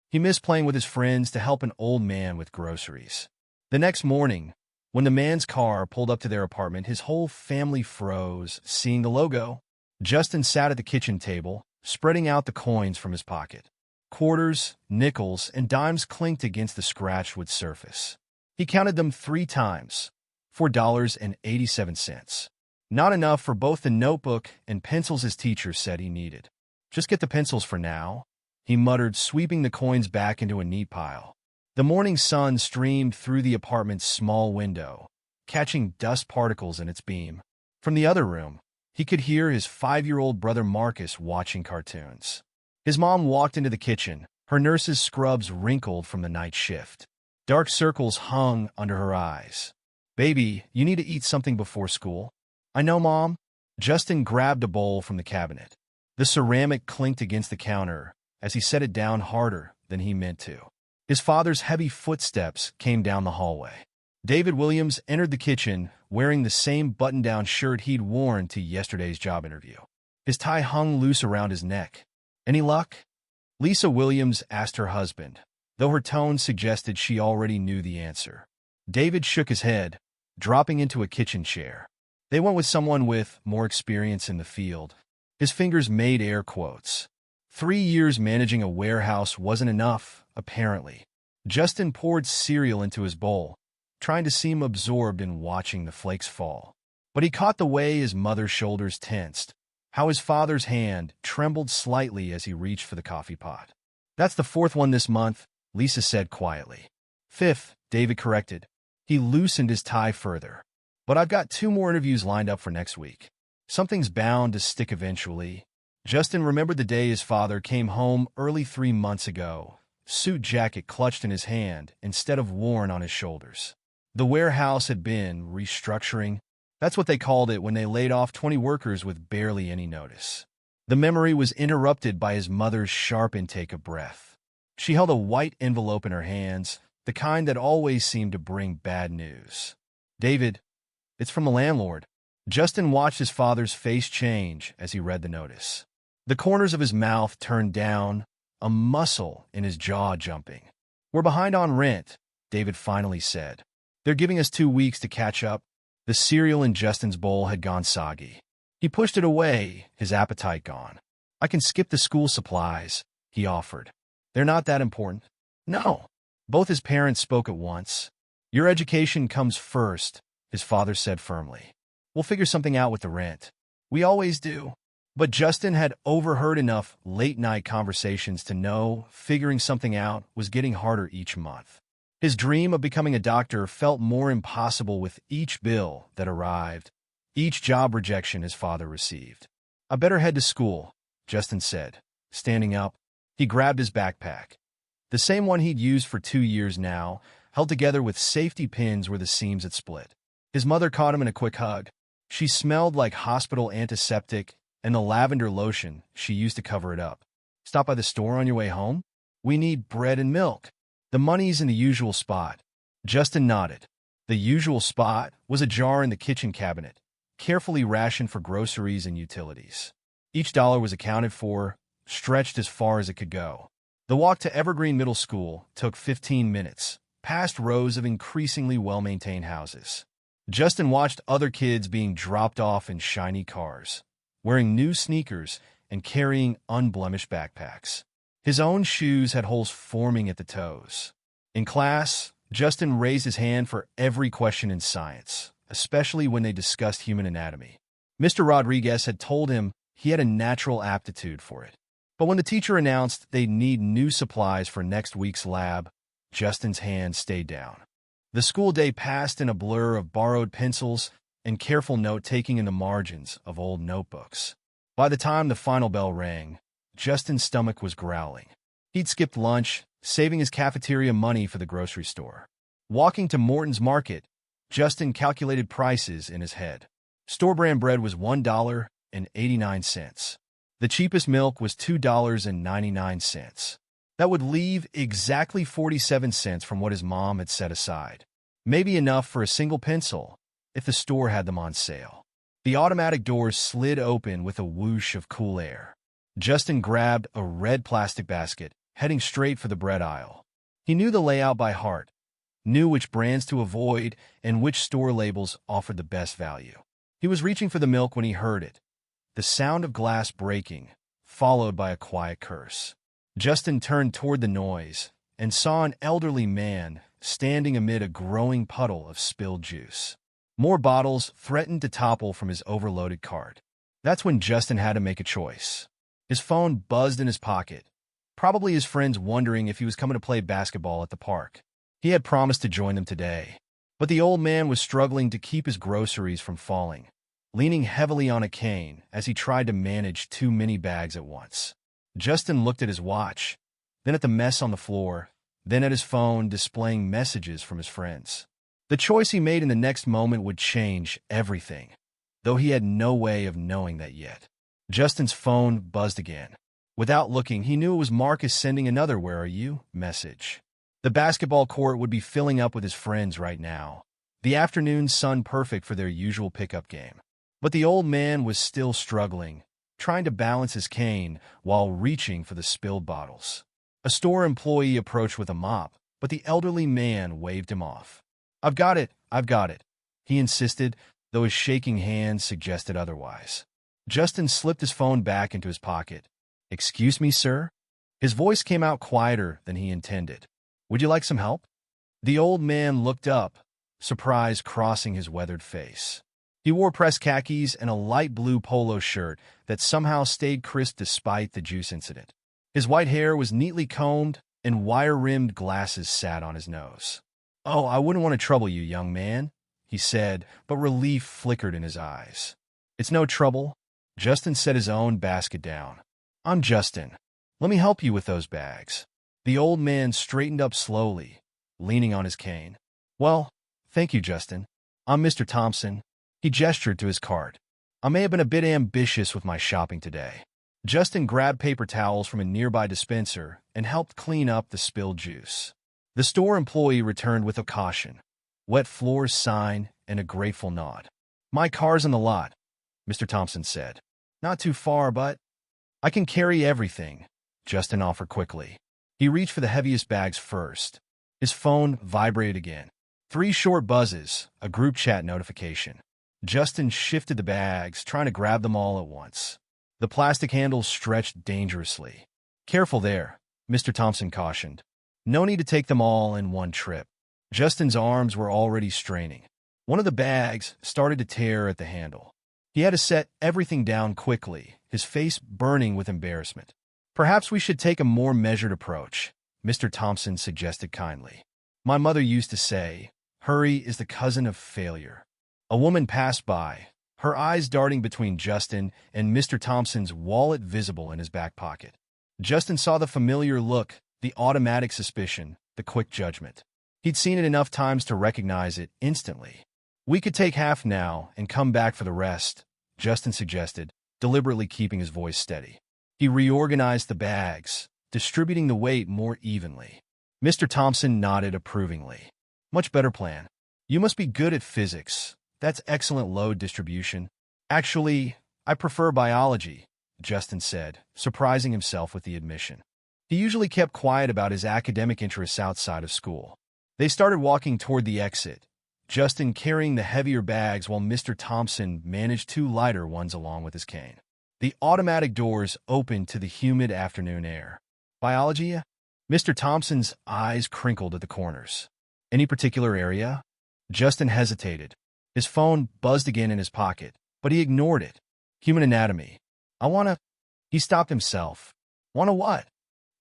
He missed playing with his friends to help an old man with groceries. The next morning, when the man's car pulled up to their apartment, his whole family froze, seeing the logo. Justin sat at the kitchen table, spreading out the coins from his pocket. Quarters, nickels, and dimes clinked against the scratched wood surface. He counted them 3 times. $4.87. Not enough for both the notebook and pencils his teacher said he needed. "Just get the pencils for now," he muttered, sweeping the coins back into a neat pile. The morning sun streamed through the apartment's small window, catching dust particles in its beam. From the other room, he could hear his 5-year-old brother Marcus watching cartoons. His mom walked into the kitchen, her nurse's scrubs wrinkled from the night shift. Dark circles hung under her eyes. "Baby, you need to eat something before school." "I know, Mom." Justin grabbed a bowl from the cabinet. The ceramic clinked against the counter as he set it down harder than he meant to. His father's heavy footsteps came down the hallway. David Williams entered the kitchen wearing the same button-down shirt he'd worn to yesterday's job interview. His tie hung loose around his neck. "Any luck?" Lisa Williams asked her husband, though her tone suggested she already knew the answer. David shook his head, dropping into a kitchen chair. "They went with someone with more experience in the field." His fingers made air quotes. 3 years managing a warehouse wasn't enough, apparently. Justin poured cereal into his bowl, trying to seem absorbed in watching the flakes fall. But he caught the way his mother's shoulders tensed, how his father's hand trembled slightly as he reached for the coffee pot. "That's the 4th one this month," Lisa said quietly. "5th," David corrected. He loosened his tie further. "But I've got 2 more interviews lined up for next week. Something's bound to stick eventually." Justin remembered the day his father came home early 3 months ago, suit jacket clutched in his hand instead of worn on his shoulders. The warehouse had been restructuring. That's what they called it when they laid off 20 workers with barely any notice. The memory was interrupted by his mother's sharp intake of breath. She held a white envelope in her hands, the kind that always seemed to bring bad news. "David, it's from the landlord." Justin watched his father's face change as he read the notice. The corners of his mouth turned down, a muscle in his jaw jumping. "We're behind on rent," David finally said. "They're giving us 2 weeks to catch up." The cereal in Justin's bowl had gone soggy. He pushed it away, his appetite gone. "I can skip the school supplies," he offered. "They're not that important." "No." Both his parents spoke at once. "Your education comes first," his father said firmly. "We'll figure something out with the rent." "We always do." But Justin had overheard enough late-night conversations to know figuring something out was getting harder each month. His dream of becoming a doctor felt more impossible with each bill that arrived, each job rejection his father received. "I better head to school," Justin said. Standing up, he grabbed his backpack. The same one he'd used for 2 years now, held together with safety pins where the seams had split. His mother caught him in a quick hug. She smelled like hospital antiseptic and the lavender lotion she used to cover it up. "Stop by the store on your way home? We need bread and milk." "The money's in the usual spot." Justin nodded. The usual spot was a jar in the kitchen cabinet, carefully rationed for groceries and utilities. Each dollar was accounted for, stretched as far as it could go. The walk to Evergreen Middle School took 15 minutes, past rows of increasingly well-maintained houses. Justin watched other kids being dropped off in shiny cars, wearing new sneakers and carrying unblemished backpacks. His own shoes had holes forming at the toes. In class, Justin raised his hand for every question in science, especially when they discussed human anatomy. Mr. Rodriguez had told him he had a natural aptitude for it. But when the teacher announced they'd need new supplies for next week's lab, Justin's hand stayed down. The school day passed in a blur of borrowed pencils and careful note-taking in the margins of old notebooks. By the time the final bell rang, Justin's stomach was growling. He'd skipped lunch, saving his cafeteria money for the grocery store. Walking to Morton's Market, Justin calculated prices in his head. Store-brand bread was $1.89. The cheapest milk was $2.99. That would leave exactly 47 cents from what his mom had set aside. Maybe enough for a single pencil, if the store had them on sale. The automatic doors slid open with a whoosh of cool air. Justin grabbed a red plastic basket, heading straight for the bread aisle. He knew the layout by heart, knew which brands to avoid and which store labels offered the best value. He was reaching for the milk when he heard it, the sound of glass breaking, followed by a quiet curse. Justin turned toward the noise and saw an elderly man standing amid a growing puddle of spilled juice. More bottles threatened to topple from his overloaded cart. That's when Justin had to make a choice. His phone buzzed in his pocket, probably his friends wondering if he was coming to play basketball at the park. He had promised to join them today, but the old man was struggling to keep his groceries from falling, leaning heavily on a cane as he tried to manage too many bags at once. Justin looked at his watch, then at the mess on the floor, then at his phone displaying messages from his friends. The choice he made in the next moment would change everything, though he had no way of knowing that yet. Justin's phone buzzed again. Without looking, he knew it was Marcus sending another "Where are you?" message. The basketball court would be filling up with his friends right now, the afternoon sun perfect for their usual pickup game. But the old man was still struggling, trying to balance his cane while reaching for the spilled bottles. A store employee approached with a mop, but the elderly man waved him off. I've got it, he insisted, though his shaking hands suggested otherwise. Justin slipped his phone back into his pocket. Excuse me, sir? His voice came out quieter than he intended. Would you like some help? The old man looked up, surprise crossing his weathered face. He wore pressed khakis and a light blue polo shirt that somehow stayed crisp despite the juice incident. His white hair was neatly combed, and wire-rimmed glasses sat on his nose. Oh, I wouldn't want to trouble you, young man, he said, but relief flickered in his eyes. It's no trouble. Justin set his own basket down. I'm Justin. Let me help you with those bags. The old man straightened up slowly, leaning on his cane. Well, thank you, Justin. I'm Mr. Thompson. He gestured to his cart. I may have been a bit ambitious with my shopping today. Justin grabbed paper towels from a nearby dispenser and helped clean up the spilled juice. The store employee returned with a caution, wet floors sign, and a grateful nod. My car's in the lot, Mr. Thompson said. Not too far, but I can carry everything, Justin offered quickly. He reached for the heaviest bags first. His phone vibrated again. 3 short buzzes, a group chat notification. Justin shifted the bags, trying to grab them all at once. The plastic handles stretched dangerously. Careful there, Mr. Thompson cautioned. No need to take them all in one trip. Justin's arms were already straining. One of the bags started to tear at the handle. He had to set everything down quickly, his face burning with embarrassment. Perhaps we should take a more measured approach, Mr. Thompson suggested kindly. My mother used to say, hurry is the cousin of failure. A woman passed by, her eyes darting between Justin and Mr. Thompson's wallet visible in his back pocket. Justin saw the familiar look, the automatic suspicion, the quick judgment. He'd seen it enough times to recognize it instantly. We could take half now and come back for the rest, Justin suggested, deliberately keeping his voice steady. He reorganized the bags, distributing the weight more evenly. Mr. Thompson nodded approvingly. Much better plan. You must be good at physics. That's excellent load distribution. Actually, I prefer biology, Justin said, surprising himself with the admission. He usually kept quiet about his academic interests outside of school. They started walking toward the exit, Justin carrying the heavier bags while Mr. Thompson managed 2 lighter ones along with his cane. The automatic doors opened to the humid afternoon air. Biology? Mr. Thompson's eyes crinkled at the corners. Any particular area? Justin hesitated. His phone buzzed again in his pocket, but he ignored it. Human anatomy. He stopped himself. Wanna what?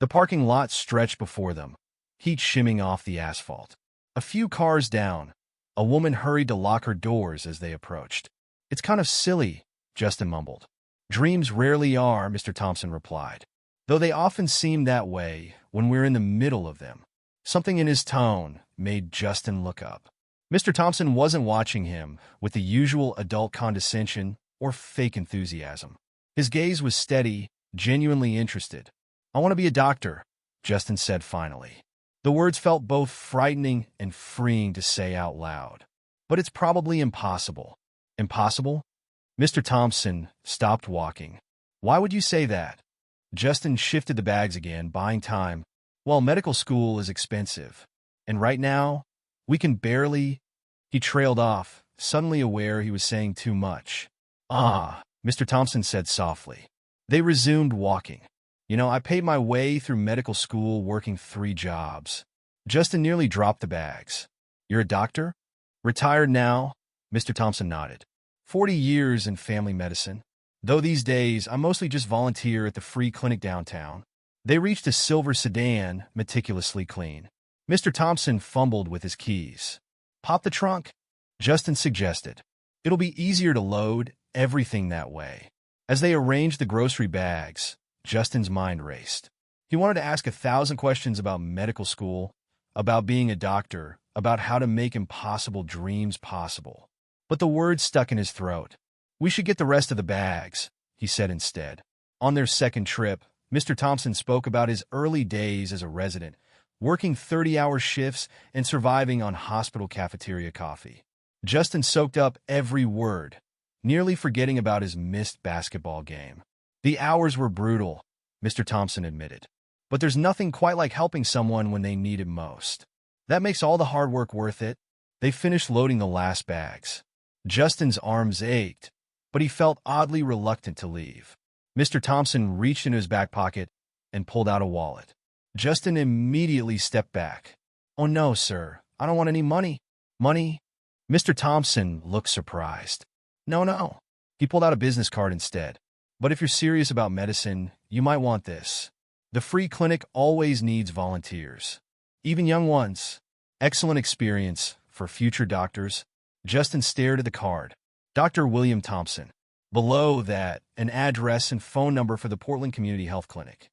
The parking lot stretched before them, heat shimming off the asphalt. A few cars down, a woman hurried to lock her doors as they approached. It's kind of silly, Justin mumbled. Dreams rarely are, Mr. Thompson replied, though they often seem that way when we're in the middle of them. Something in his tone made Justin look up. Mr. Thompson wasn't watching him with the usual adult condescension or fake enthusiasm. His gaze was steady, genuinely interested. I want to be a doctor, Justin said finally. The words felt both frightening and freeing to say out loud. But it's probably impossible. Impossible? Mr. Thompson stopped walking. Why would you say that? Justin shifted the bags again, buying time. Well, medical school is expensive. And right now, we can barely... He trailed off, suddenly aware he was saying too much. Mr. Thompson said softly. They resumed walking. I paid my way through medical school working 3 jobs. Justin nearly dropped the bags. You're a doctor? Retired now? Mr. Thompson nodded. 40 years in family medicine. Though these days, I mostly just volunteer at the free clinic downtown. They reached a silver sedan, meticulously clean. Mr. Thompson fumbled with his keys. Pop the trunk, Justin suggested. It'll be easier to load everything that way. As they arranged the grocery bags, Justin's mind raced. He wanted to ask 1,000 questions about medical school, about being a doctor, about how to make impossible dreams possible. But the words stuck in his throat. We should get the rest of the bags, he said instead. On their second trip, Mr. Thompson spoke about his early days as a resident, working 30-hour shifts and surviving on hospital cafeteria coffee. Justin soaked up every word, nearly forgetting about his missed basketball game. The hours were brutal, Mr. Thompson admitted. But there's nothing quite like helping someone when they need it most. That makes all the hard work worth it. They finished loading the last bags. Justin's arms ached, but he felt oddly reluctant to leave. Mr. Thompson reached into his back pocket and pulled out a wallet. Justin immediately stepped back. Oh no, sir. I don't want any money. Money? Mr. Thompson looked surprised. No. He pulled out a business card instead. But if you're serious about medicine, you might want this. The free clinic always needs volunteers. Even young ones. Excellent experience for future doctors. Justin stared at the card. Dr. William Thompson. Below that, an address and phone number for the Portland Community Health Clinic.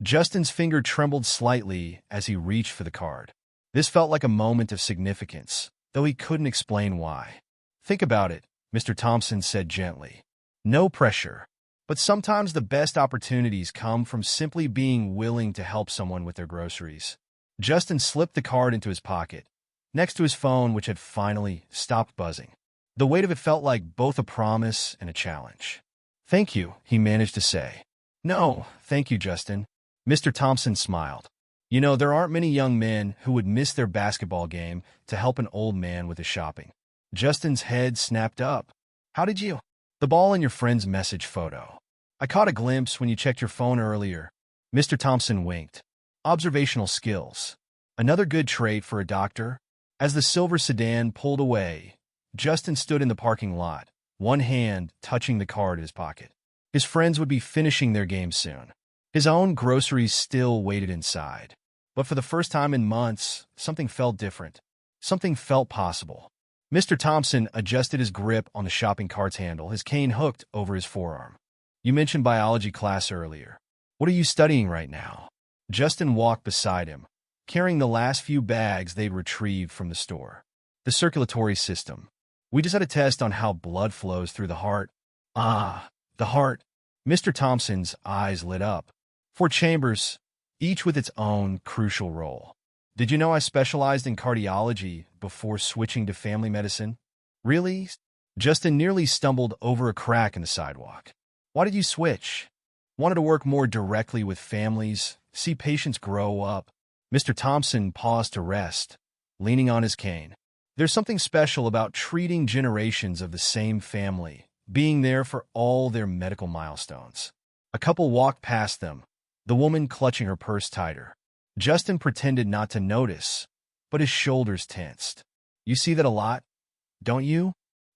Justin's finger trembled slightly as he reached for the card. This felt like a moment of significance, though he couldn't explain why. Think about it, Mr. Thompson said gently. No pressure. But sometimes the best opportunities come from simply being willing to help someone with their groceries. Justin slipped the card into his pocket, next to his phone, which had finally stopped buzzing. The weight of it felt like both a promise and a challenge. Thank you, he managed to say. No, thank you, Justin. Mr. Thompson smiled. There aren't many young men who would miss their basketball game to help an old man with his shopping. Justin's head snapped up. How did you? The ball in your friend's message photo. I caught a glimpse when you checked your phone earlier. Mr. Thompson winked. Observational skills. Another good trait for a doctor. As the silver sedan pulled away, Justin stood in the parking lot, one hand touching the card in his pocket. His friends would be finishing their game soon. His own groceries still waited inside. But for the first time in months, something felt different. Something felt possible. Mr. Thompson adjusted his grip on the shopping cart's handle, his cane hooked over his forearm. You mentioned biology class earlier. What are you studying right now? Justin walked beside him, carrying the last few bags they'd retrieved from the store. The circulatory system. We just had a test on how blood flows through the heart. The heart. Mr. Thompson's eyes lit up. 4 chambers, each with its own crucial role. Did you know I specialized in cardiology before switching to family medicine? Really? Justin nearly stumbled over a crack in the sidewalk. Why did you switch? Wanted to work more directly with families, see patients grow up. Mr. Thompson paused to rest, leaning on his cane. There's something special about treating generations of the same family, being there for all their medical milestones. A couple walked past them, the woman clutching her purse tighter. Justin pretended not to notice, but his shoulders tensed. You see that a lot, don't you?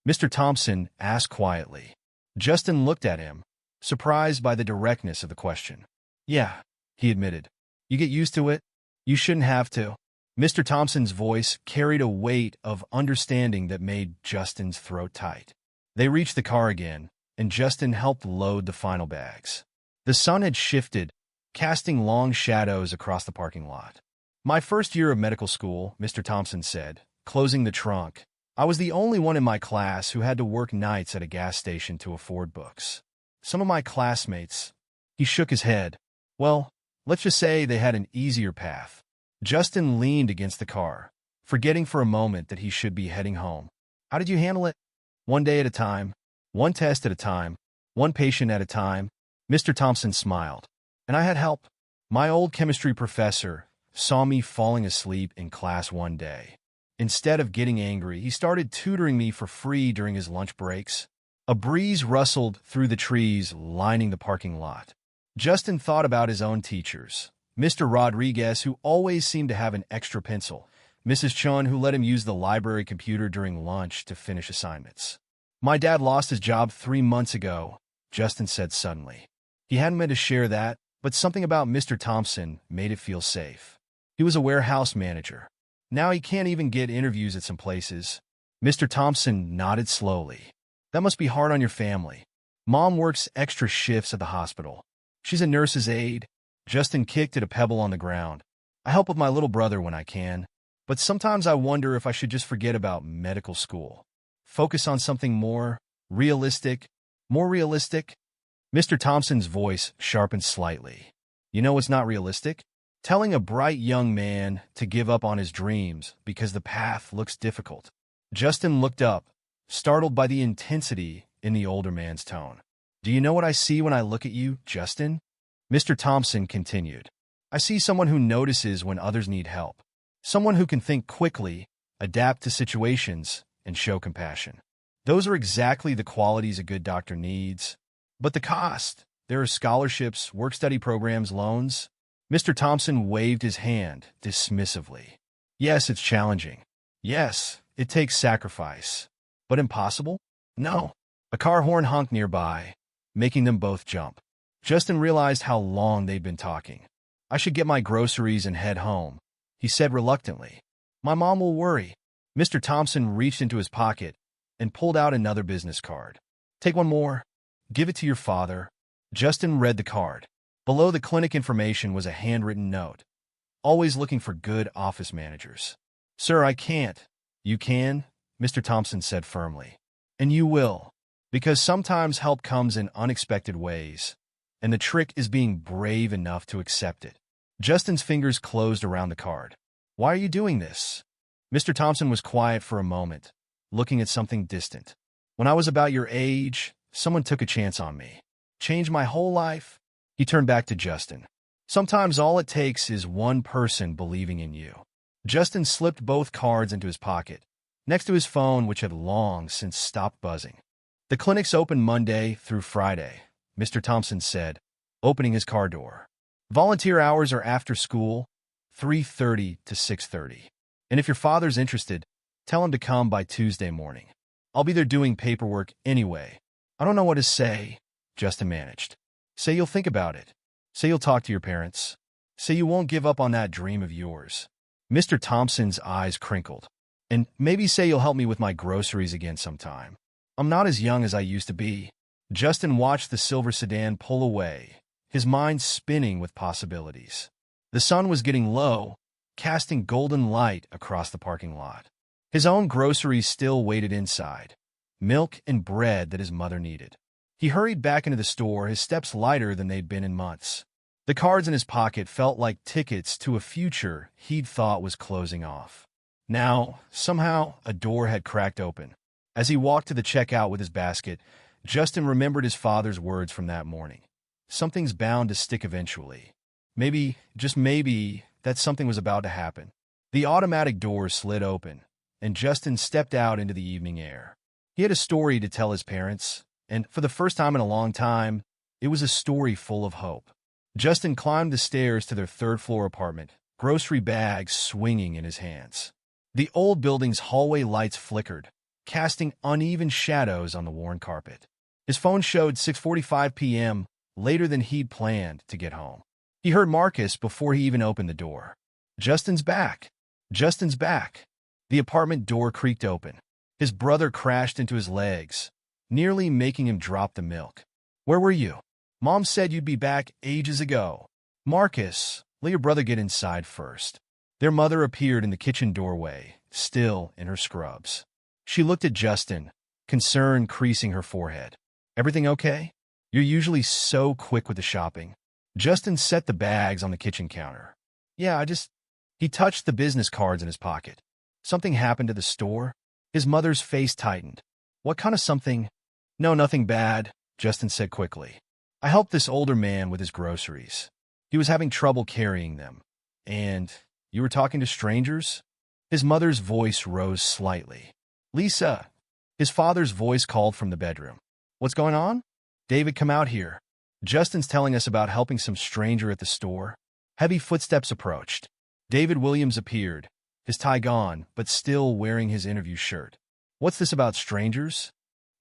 Mr. Thompson asked quietly. Justin looked at him, surprised by the directness of the question. Yeah, he admitted. You get used to it. You shouldn't have to. Mr. Thompson's voice carried a weight of understanding that made Justin's throat tight. They reached the car again, and Justin helped load the final bags. The sun had shifted, casting long shadows across the parking lot. My first year of medical school, Mr. Thompson said, closing the trunk. I was the only one in my class who had to work nights at a gas station to afford books. Some of my classmates, he shook his head. Well, let's just say they had an easier path. Justin leaned against the car, forgetting for a moment that he should be heading home. How did you handle it? One day at a time, one test at a time, one patient at a time. Mr. Thompson smiled. And I had help. My old chemistry professor saw me falling asleep in class one day. Instead of getting angry, he started tutoring me for free during his lunch breaks. A breeze rustled through the trees lining the parking lot. Justin thought about his own teachers. Mr. Rodriguez, who always seemed to have an extra pencil. Mrs. Chun, who let him use the library computer during lunch to finish assignments. My dad lost his job 3 months ago, Justin said suddenly. He hadn't meant to share that, but something about Mr. Thompson made it feel safe. He was a warehouse manager. Now he can't even get interviews at some places. Mr. Thompson nodded slowly. That must be hard on your family. Mom works extra shifts at the hospital. She's a nurse's aide. Justin kicked at a pebble on the ground. I help with my little brother when I can, but sometimes I wonder if I should just forget about medical school. Focus on something more realistic. More realistic? Mr. Thompson's voice sharpened slightly. You know what's not realistic? Telling a bright young man to give up on his dreams because the path looks difficult. Justin looked up, startled by the intensity in the older man's tone. Do you know what I see when I look at you, Justin? Mr. Thompson continued. I see someone who notices when others need help. Someone who can think quickly, adapt to situations, and show compassion. Those are exactly the qualities a good doctor needs. But the cost. There are scholarships, work-study programs, loans. Mr. Thompson waved his hand dismissively. Yes, it's challenging. Yes, it takes sacrifice. But impossible? No. A car horn honked nearby, making them both jump. Justin realized how long they'd been talking. I should get my groceries and head home, he said reluctantly. My mom will worry. Mr. Thompson reached into his pocket and pulled out another business card. Take one more. Give it to your father. Justin read the card. Below the clinic information was a handwritten note. Always looking for good office managers. Sir, I can't. You can, Mr. Thompson said firmly. And you will. Because sometimes help comes in unexpected ways. And the trick is being brave enough to accept it. Justin's fingers closed around the card. Why are you doing this? Mr. Thompson was quiet for a moment, looking at something distant. When I was about your age, someone took a chance on me. Changed my whole life? He turned back to Justin. Sometimes all it takes is one person believing in you. Justin slipped both cards into his pocket, next to his phone, which had long since stopped buzzing. The clinic's open Monday through Friday, Mr. Thompson said, opening his car door. Volunteer hours are after school, 3:30 to 6:30. And if your father's interested, tell him to come by Tuesday morning. I'll be there doing paperwork anyway. I don't know what to say, Justin managed. Say you'll think about it. Say you'll talk to your parents. Say you won't give up on that dream of yours. Mr. Thompson's eyes crinkled. And maybe say you'll help me with my groceries again sometime. I'm not as young as I used to be. Justin watched the silver sedan pull away, his mind spinning with possibilities. The sun was getting low, casting golden light across the parking lot. His own groceries still waited inside, milk and bread that his mother needed. He hurried back into the store, his steps lighter than they'd been in months. The cards in his pocket felt like tickets to a future he'd thought was closing off. Now, somehow, a door had cracked open. As he walked to the checkout with his basket, Justin remembered his father's words from that morning. Something's bound to stick eventually. Maybe, just maybe, that something was about to happen. The automatic doors slid open, and Justin stepped out into the evening air. He had a story to tell his parents, and for the first time in a long time, it was a story full of hope. Justin climbed the stairs to their third-floor apartment, grocery bags swinging in his hands. The old building's hallway lights flickered, casting uneven shadows on the worn carpet. His phone showed 6:45 p.m., later than he'd planned to get home. He heard Marcus before he even opened the door. Justin's back. Justin's back. The apartment door creaked open. His brother crashed into his legs, nearly making him drop the milk. Where were you? Mom said you'd be back ages ago. Marcus, let your brother get inside first. Their mother appeared in the kitchen doorway, still in her scrubs. She looked at Justin, concern creasing her forehead. Everything okay? You're usually so quick with the shopping. Justin set the bags on the kitchen counter. Yeah, He touched the business cards in his pocket. Something happened to the store? His mother's face tightened. What kind of something? No, nothing bad, Justin said quickly. I helped this older man with his groceries. He was having trouble carrying them. And you were talking to strangers? His mother's voice rose slightly. Lisa. His father's voice called from the bedroom. What's going on? David, come out here. Justin's telling us about helping some stranger at the store. Heavy footsteps approached. David Williams appeared, his tie gone, but still wearing his interview shirt. What's this about strangers?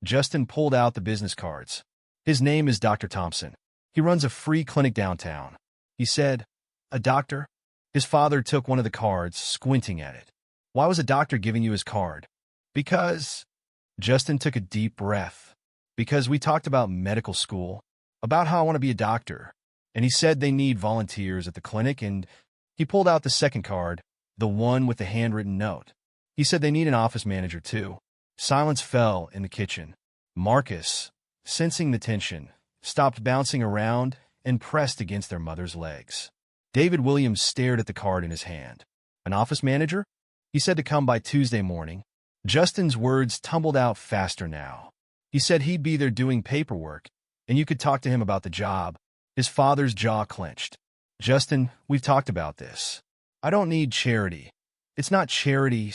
Justin pulled out the business cards. His name is Dr. Thompson. He runs a free clinic downtown. He said, a doctor? His father took one of the cards, squinting at it. Why was a doctor giving you his card? Because... Justin took a deep breath. Because we talked about medical school, about how I want to be a doctor, and he said they need volunteers at the clinic, and he pulled out the second card, the one with the handwritten note. He said they need an office manager, too. Silence fell in the kitchen. Marcus, sensing the tension, stopped bouncing around and pressed against their mother's legs. David Williams stared at the card in his hand. An office manager? He said to come by Tuesday morning. Justin's words tumbled out faster now. He said he'd be there doing paperwork, and you could talk to him about the job. His father's jaw clenched. Justin, we've talked about this. I don't need charity. It's not charity.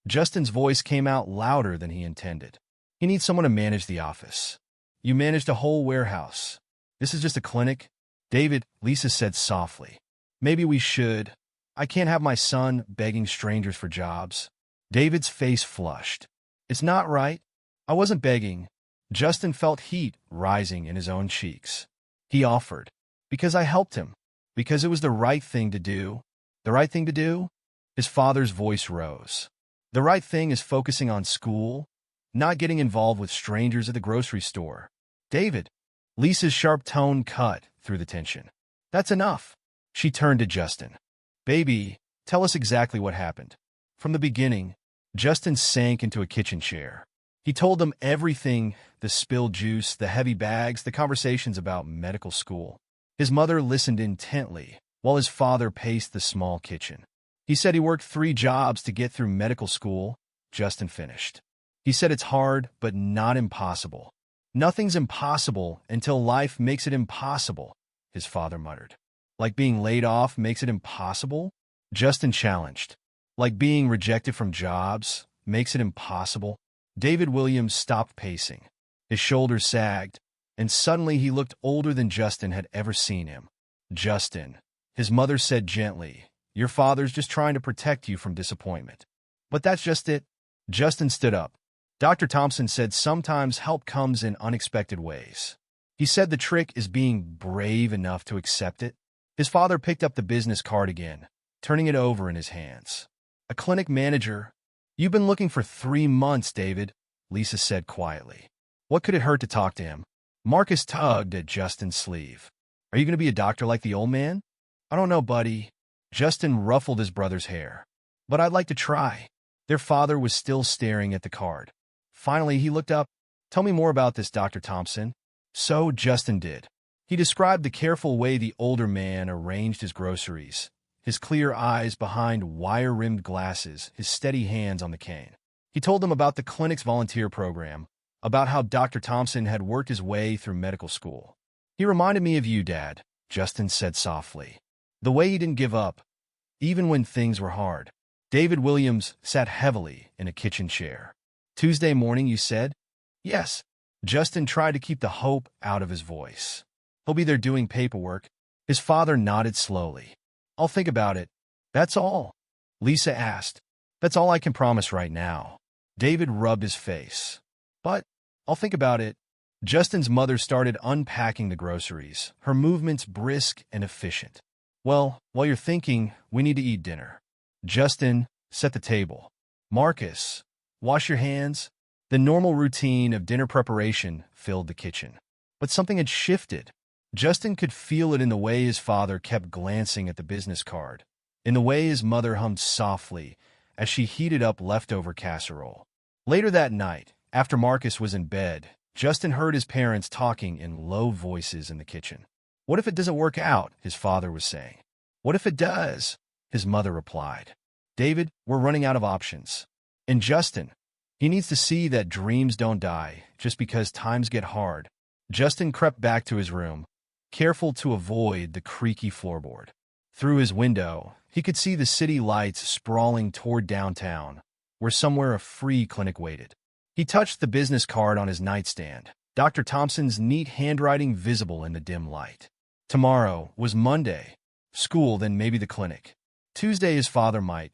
Justin's voice came out louder than he intended. He needs someone to manage the office. You managed a whole warehouse. This is just a clinic. David, Lisa said softly. Maybe we should. I can't have my son begging strangers for jobs. David's face flushed. It's not right. I wasn't begging. Justin felt heat rising in his own cheeks. He offered. Because I helped him. Because it was the right thing to do. The right thing to do? His father's voice rose. The right thing is focusing on school, not getting involved with strangers at the grocery store. David. Lisa's sharp tone cut through the tension. That's enough. She turned to Justin. Baby, tell us exactly what happened. From the beginning, Justin sank into a kitchen chair. He told them everything, the spilled juice, the heavy bags, the conversations about medical school. His mother listened intently, while his father paced the small kitchen. He said he worked 3 jobs to get through medical school. Justin finished. He said it's hard, but not impossible. Nothing's impossible until life makes it impossible, his father muttered. Like being laid off makes it impossible? Justin challenged. Like being rejected from jobs makes it impossible? David Williams stopped pacing. His shoulders sagged, and suddenly he looked older than Justin had ever seen him. Justin, his mother said gently, your father's just trying to protect you from disappointment. But that's just it. Justin stood up. Dr. Thompson said sometimes help comes in unexpected ways. He said the trick is being brave enough to accept it. His father picked up the business card again, turning it over in his hands. A clinic manager. You've been looking for 3 months, David, Lisa said quietly. What could it hurt to talk to him? Marcus tugged at Justin's sleeve. Are you going to be a doctor like the old man? I don't know, buddy. Justin ruffled his brother's hair. But I'd like to try. Their father was still staring at the card. Finally, he looked up. Tell me more about this, Dr. Thompson. So Justin did. He described the careful way the older man arranged his groceries, his clear eyes behind wire-rimmed glasses, his steady hands on the cane. He told them about the clinic's volunteer program, about how Dr. Thompson had worked his way through medical school. He reminded me of you, Dad, Justin said softly. The way he didn't give up, even when things were hard. David Williams sat heavily in a kitchen chair. Tuesday morning, you said? Yes. Justin tried to keep the hope out of his voice. He'll be there doing paperwork. His father nodded slowly. I'll think about it. That's all. Lisa asked. That's all I can promise right now. David rubbed his face. But I'll think about it. Justin's mother started unpacking the groceries, her movements brisk and efficient. Well, while you're thinking, we need to eat dinner. Justin, set the table. Marcus, wash your hands. The normal routine of dinner preparation filled the kitchen. But something had shifted. Justin could feel it in the way his father kept glancing at the business card, in the way his mother hummed softly as she heated up leftover casserole. Later that night, after Marcus was in bed, Justin heard his parents talking in low voices in the kitchen. What if it doesn't work out, his father was saying. What if it does? His mother replied. David, we're running out of options. And Justin, he needs to see that dreams don't die just because times get hard. Justin crept back to his room, careful to avoid the creaky floorboard. Through his window, he could see the city lights sprawling toward downtown, where somewhere a free clinic waited. He touched the business card on his nightstand, Dr. Thompson's neat handwriting visible in the dim light. Tomorrow was Monday. School, then maybe the clinic. Tuesday his father might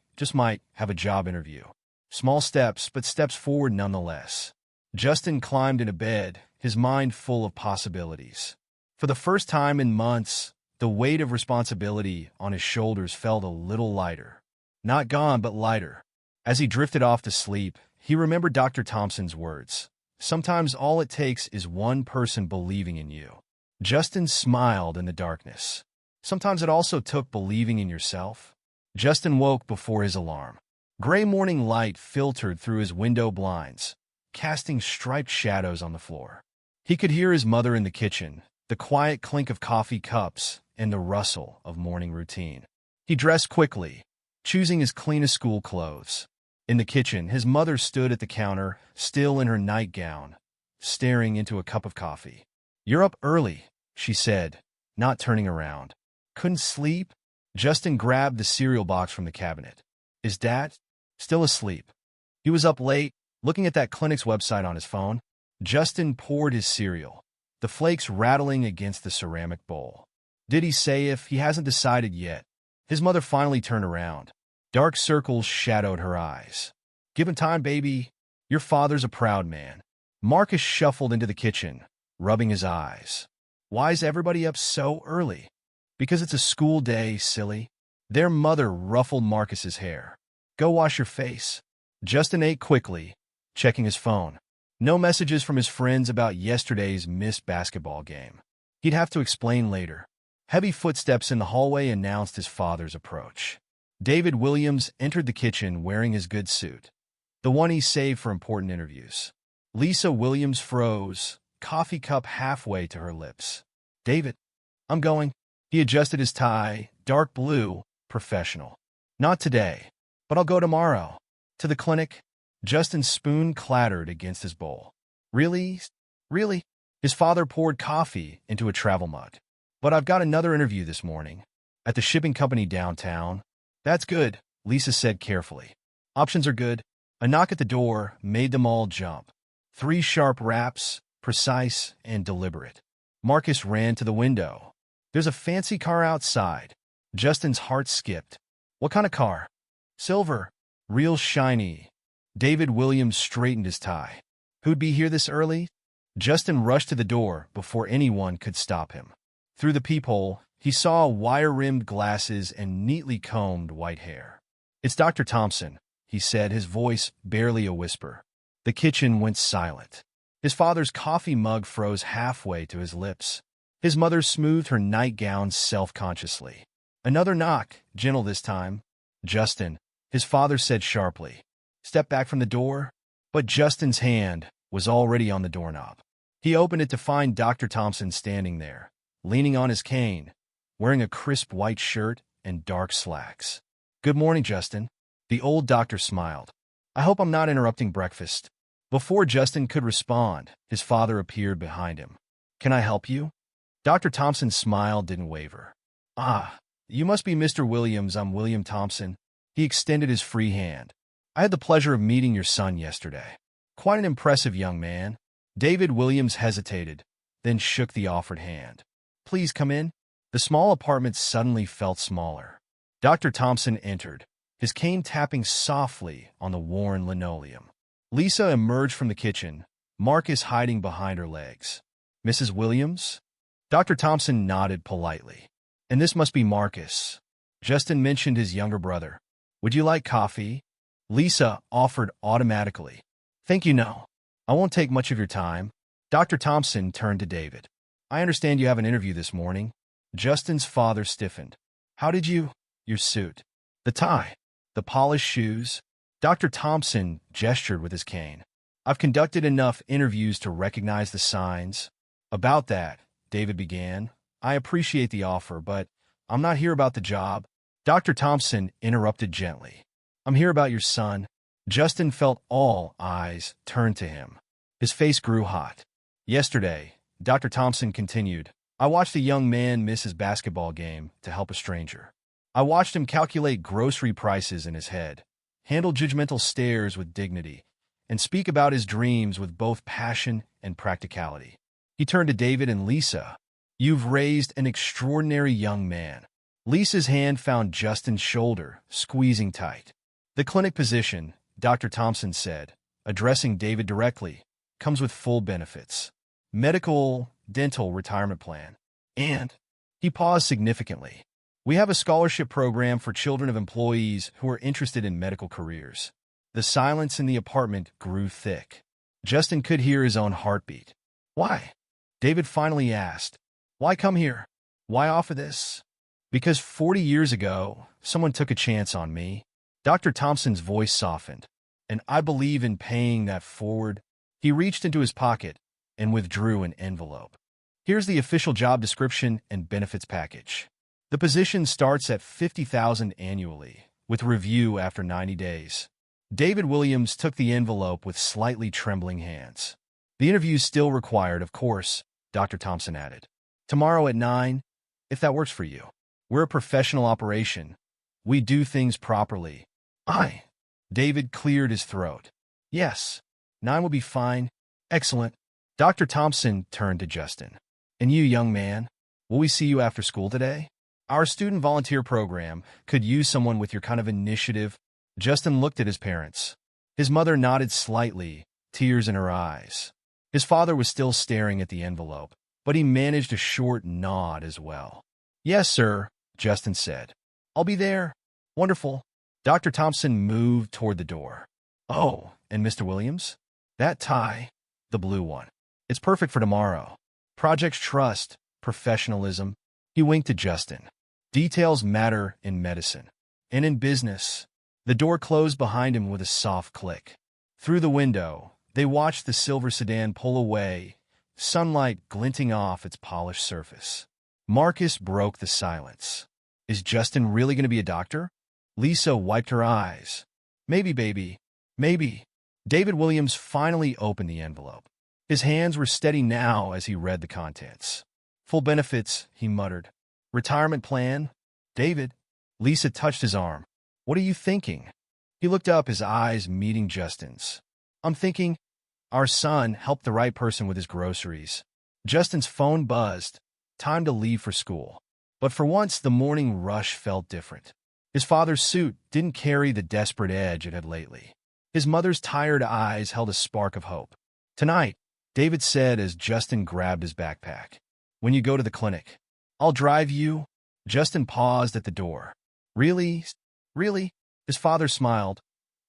have a job interview. Small steps, but steps forward nonetheless. Justin climbed into bed, his mind full of possibilities. For the first time in months, the weight of responsibility on his shoulders felt a little lighter. Not gone, but lighter. As he drifted off to sleep, he remembered Dr. Thompson's words. Sometimes all it takes is one person believing in you. Justin smiled in the darkness. Sometimes it also took believing in yourself. Justin woke before his alarm. Gray morning light filtered through his window blinds, casting striped shadows on the floor. He could hear his mother in the kitchen, the quiet clink of coffee cups, and the rustle of morning routine. He dressed quickly, choosing his cleanest school clothes. In the kitchen, his mother stood at the counter, still in her nightgown, staring into a cup of coffee. "You're up early," she said, not turning around. "Couldn't sleep?" Justin grabbed the cereal box from the cabinet. "Is Dad still asleep?" He was up late, looking at that clinic's website on his phone. Justin poured his cereal, the flakes rattling against the ceramic bowl. Did he say if he hasn't decided yet? His mother finally turned around. Dark circles shadowed her eyes. "Give him time, baby. Your father's a proud man." Marcus shuffled into the kitchen, rubbing his eyes. "Why is everybody up so early?" "Because it's a school day, silly." Their mother ruffled Marcus's hair. "Go wash your face." Justin ate quickly, checking his phone. No messages from his friends about yesterday's missed basketball game. He'd have to explain later. Heavy footsteps in the hallway announced his father's approach. David Williams entered the kitchen wearing his good suit, the one he saved for important interviews. Lisa Williams froze, coffee cup halfway to her lips. "David, I'm going." He adjusted his tie, dark blue, professional. "Not today, but I'll go tomorrow." "To the clinic?" Justin's spoon clattered against his bowl. "Really? Really?" His father poured coffee into a travel mug. "But I've got another interview this morning. At the shipping company downtown." "That's good," Lisa said carefully. "Options are good." A knock at the door made them all jump. 3 sharp raps, precise and deliberate. Marcus ran to the window. "There's a fancy car outside." Justin's heart skipped. "What kind of car?" "Silver. Real shiny." David Williams straightened his tie. "Who'd be here this early?" Justin rushed to the door before anyone could stop him. Through the peephole, he saw wire-rimmed glasses and neatly combed white hair. "It's Dr. Thompson," he said, his voice barely a whisper. The kitchen went silent. His father's coffee mug froze halfway to his lips. His mother smoothed her nightgown self-consciously. "Another knock, gentle this time." "Justin," his father said sharply. "Step back from the door." But Justin's hand was already on the doorknob. He opened it to find Dr. Thompson standing there, leaning on his cane, wearing a crisp white shirt and dark slacks. "Good morning, Justin." The old doctor smiled. "I hope I'm not interrupting breakfast." Before Justin could respond, his father appeared behind him. "Can I help you?" Dr. Thompson's smile didn't waver. "Ah, you must be Mr. Williams. I'm William Thompson." He extended his free hand. "I had the pleasure of meeting your son yesterday. Quite an impressive young man." David Williams hesitated, then shook the offered hand. "Please come in." The small apartment suddenly felt smaller. Dr. Thompson entered, his cane tapping softly on the worn linoleum. Lisa emerged from the kitchen, Marcus hiding behind her legs. "Mrs. Williams?" Dr. Thompson nodded politely. "And this must be Marcus." Justin mentioned his younger brother. "Would you like coffee?" Lisa offered automatically. "Thank you, no. I won't take much of your time." Dr. Thompson turned to David. "I understand you have an interview this morning." Justin's father stiffened. "How did you—" "Your suit. The tie. The polished shoes." Dr. Thompson gestured with his cane. "I've conducted enough interviews to recognize the signs." "About that," David began, "I appreciate the offer, but I'm not here about the job." Dr. Thompson interrupted gently. "I'm here about your son." Justin felt all eyes turn to him. His face grew hot. "Yesterday," Dr. Thompson continued, I watched a young man miss his basketball game to help a stranger. I watched him calculate grocery prices in his head, handle judgmental stares with dignity, and speak about his dreams with both passion and practicality. He turned to David and Lisa. You've raised an extraordinary young man. Lisa's hand found Justin's shoulder, squeezing tight. The clinic position, Dr. Thompson said, addressing David directly, comes with full benefits. Medical, dental retirement plan. And he paused significantly. We have a scholarship program for children of employees who are interested in medical careers. The silence in the apartment grew thick. Justin could hear his own heartbeat. Why? David finally asked. Why come here? Why offer this? Because 40 years ago, someone took a chance on me. Dr. Thompson's voice softened. And I believe in paying that forward. He reached into his pocket and withdrew an envelope. Here's the official job description and benefits package. The position starts at $50,000 annually, with review after 90 days. David Williams took the envelope with slightly trembling hands. The interview's still required, of course, Dr. Thompson added. Tomorrow at 9, if that works for you. We're a professional operation. We do things properly. David cleared his throat. Yes, 9 will be fine. Excellent. Dr. Thompson turned to Justin. And you, young man, will we see you after school today? Our student volunteer program could use someone with your kind of initiative. Justin looked at his parents. His mother nodded slightly, tears in her eyes. His father was still staring at the envelope, but he managed a short nod as well. Yes, sir, Justin said. I'll be there. Wonderful. Dr. Thompson moved toward the door. Oh, and Mr. Williams? That tie, the blue one. It's perfect for tomorrow. Projects trust, professionalism. He winked at Justin. Details matter in medicine. And in business. The door closed behind him with a soft click. Through the window, they watched the silver sedan pull away, sunlight glinting off its polished surface. Marcus broke the silence. Is Justin really going to be a doctor? Lisa wiped her eyes. Maybe, baby. Maybe. David Williams finally opened the envelope. His hands were steady now as he read the contents. Full benefits, he muttered. Retirement plan? David? Lisa touched his arm. What are you thinking? He looked up, his eyes meeting Justin's. I'm thinking, our son helped the right person with his groceries. Justin's phone buzzed. Time to leave for school. But for once, the morning rush felt different. His father's suit didn't carry the desperate edge it had lately. His mother's tired eyes held a spark of hope. Tonight, David said as Justin grabbed his backpack. When you go to the clinic, I'll drive you. Justin paused at the door. Really? Really? His father smiled.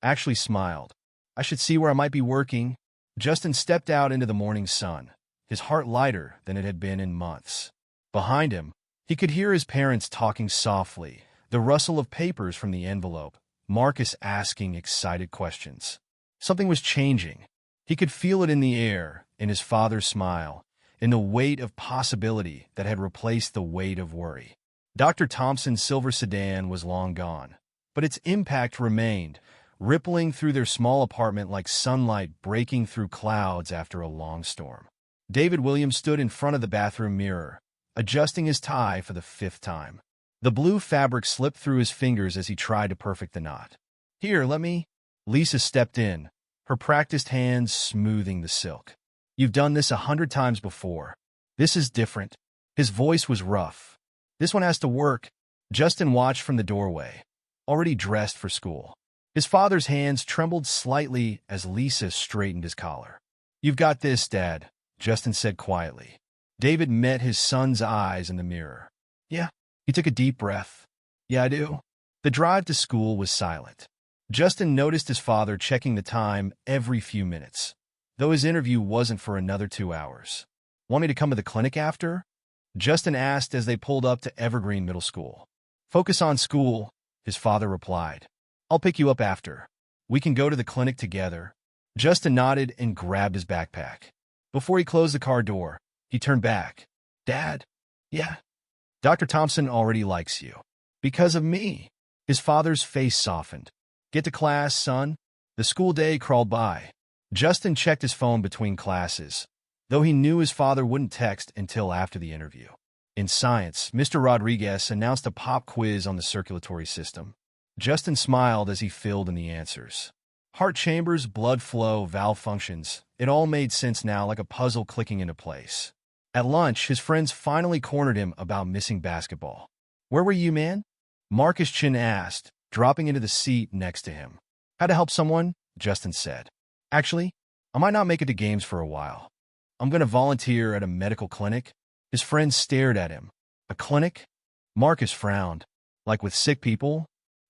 Actually smiled. I should see where I might be working. Justin stepped out into the morning sun, his heart lighter than it had been in months. Behind him, he could hear his parents talking softly, the rustle of papers from the envelope, Marcus asking excited questions. Something was changing. He could feel it in the air, in his father's smile, in the weight of possibility that had replaced the weight of worry. Dr. Thompson's silver sedan was long gone, but its impact remained, rippling through their small apartment like sunlight breaking through clouds after a long storm. David Williams stood in front of the bathroom mirror, adjusting his tie for the 5th time. The blue fabric slipped through his fingers as he tried to perfect the knot. Here, let me. Lisa stepped in, her practiced hands smoothing the silk. You've done this 100 times before. This is different. His voice was rough. This one has to work. Justin watched from the doorway, already dressed for school. His father's hands trembled slightly as Lisa straightened his collar. You've got this, Dad, Justin said quietly. David met his son's eyes in the mirror. Yeah. He took a deep breath. Yeah, I do. The drive to school was silent. Justin noticed his father checking the time every few minutes, though his interview wasn't for another 2 hours. Want me to come to the clinic after? Justin asked as they pulled up to Evergreen Middle School. Focus on school, his father replied. I'll pick you up after. We can go to the clinic together. Justin nodded and grabbed his backpack. Before he closed the car door, he turned back. Dad? Yeah. Dr. Thompson already likes you. Because of me. His father's face softened. Get to class, son. The school day crawled by. Justin checked his phone between classes, though he knew his father wouldn't text until after the interview. In science, Mr. Rodriguez announced a pop quiz on the circulatory system. Justin smiled as he filled in the answers. Heart chambers, blood flow, valve functions. It all made sense now, like a puzzle clicking into place. At lunch, his friends finally cornered him about missing basketball. "Where were you, man?" Marcus Chin asked, dropping into the seat next to him. "Had to help someone," Justin said. "Actually, I might not make it to games for a while. I'm going to volunteer at a medical clinic." His friends stared at him. "A clinic?" Marcus frowned. "Like with sick people?"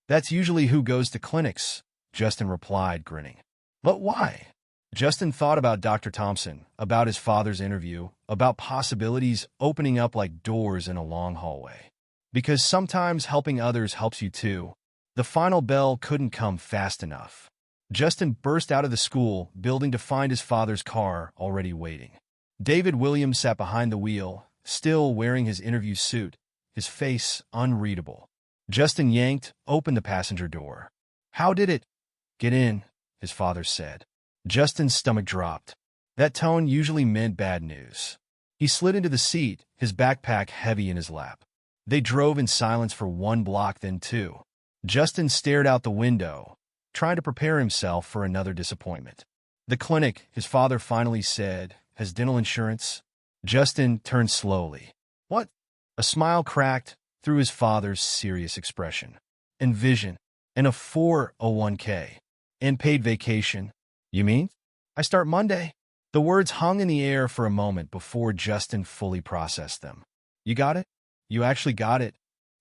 "That's usually who goes to clinics," Justin replied, grinning. "But why?" Justin thought about Dr. Thompson, about his father's interview, about possibilities opening up like doors in a long hallway. Because sometimes helping others helps you too. The final bell couldn't come fast enough. Justin burst out of the school building to find his father's car already waiting. David Williams sat behind the wheel, still wearing his interview suit, his face unreadable. Justin yanked open the passenger door. "How did it?" "Get in," his father said. Justin's stomach dropped. That tone usually meant bad news. He slid into the seat, his backpack heavy in his lap. They drove in silence for 1 block, then 2. Justin stared out the window, trying to prepare himself for another disappointment. "The clinic," his father finally said, "has dental insurance." Justin turned slowly. "What?" A smile cracked through his father's serious expression. "And vision, and a 401k, and paid vacation." "You mean?" "I start Monday." The words hung in the air for a moment before Justin fully processed them. "You got it? You actually got it?"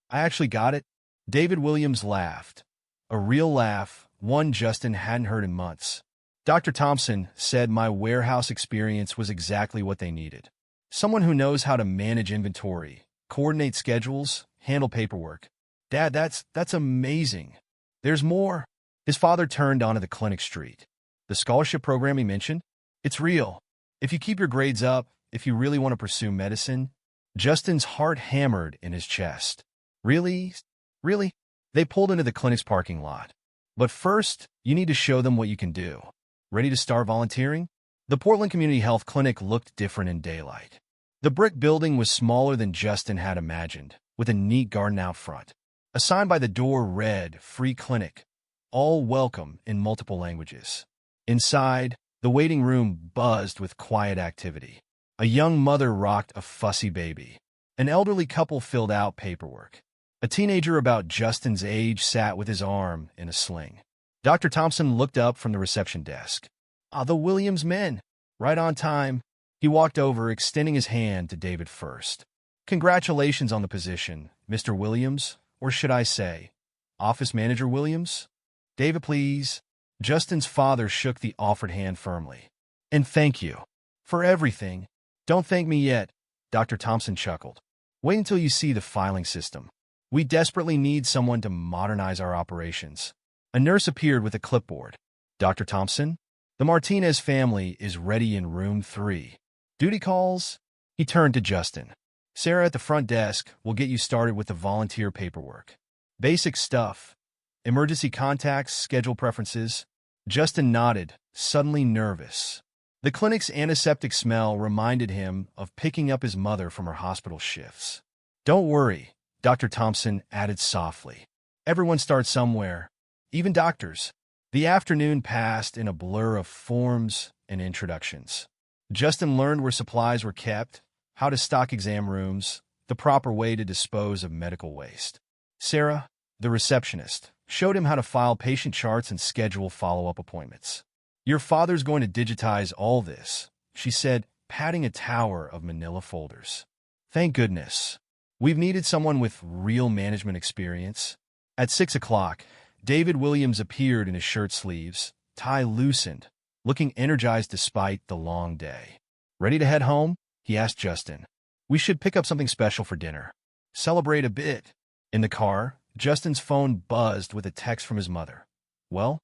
"I actually got it." David Williams laughed. A real laugh, one Justin hadn't heard in months. "Dr. Thompson said my warehouse experience was exactly what they needed. Someone who knows how to manage inventory, coordinate schedules, handle paperwork." "Dad, that's amazing." "There's more." His father turned onto the clinic street. "The scholarship program he mentioned? It's real. If you keep your grades up, if you really want to pursue medicine." Justin's heart hammered in his chest. "Really? Really?" They pulled into the clinic's parking lot. "But first, you need to show them what you can do. Ready to start volunteering?" The Portland Community Health Clinic looked different in daylight. The brick building was smaller than Justin had imagined, with a neat garden out front. A sign by the door read, "Free Clinic. All welcome," in multiple languages. Inside, the waiting room buzzed with quiet activity. A young mother rocked a fussy baby. An elderly couple filled out paperwork. A teenager about Justin's age sat with his arm in a sling. Dr. Thompson looked up from the reception desk. "Ah, the Williams men. Right on time." He walked over, extending his hand to David first. "Congratulations on the position, Mr. Williams, or should I say, Office Manager Williams?" "David, please." Justin's father shook the offered hand firmly. "And thank you for everything." "Don't thank me yet," Dr. Thompson chuckled. "Wait until you see the filing system. We desperately need someone to modernize our operations." A nurse appeared with a clipboard. "Dr. Thompson, the Martinez family is ready in room 3. Duty calls?" He turned to Justin. "Sarah at the front desk will get you started with the volunteer paperwork. Basic stuff. Emergency contacts, schedule preferences." Justin nodded, suddenly nervous. The clinic's antiseptic smell reminded him of picking up his mother from her hospital shifts. "Don't worry," Dr. Thompson added softly. "Everyone starts somewhere, even doctors." The afternoon passed in a blur of forms and introductions. Justin learned where supplies were kept, how to stock exam rooms, the proper way to dispose of medical waste. Sarah, the receptionist, showed him how to file patient charts and schedule follow-up appointments. "Your father's going to digitize all this," she said, patting a tower of manila folders. "Thank goodness. We've needed someone with real management experience." At 6 o'clock, David Williams appeared in his shirt sleeves, tie loosened, looking energized despite the long day. "Ready to head home?" he asked Justin. "We should pick up something special for dinner. Celebrate a bit." In the car, Justin's phone buzzed with a text from his mother. "Well?"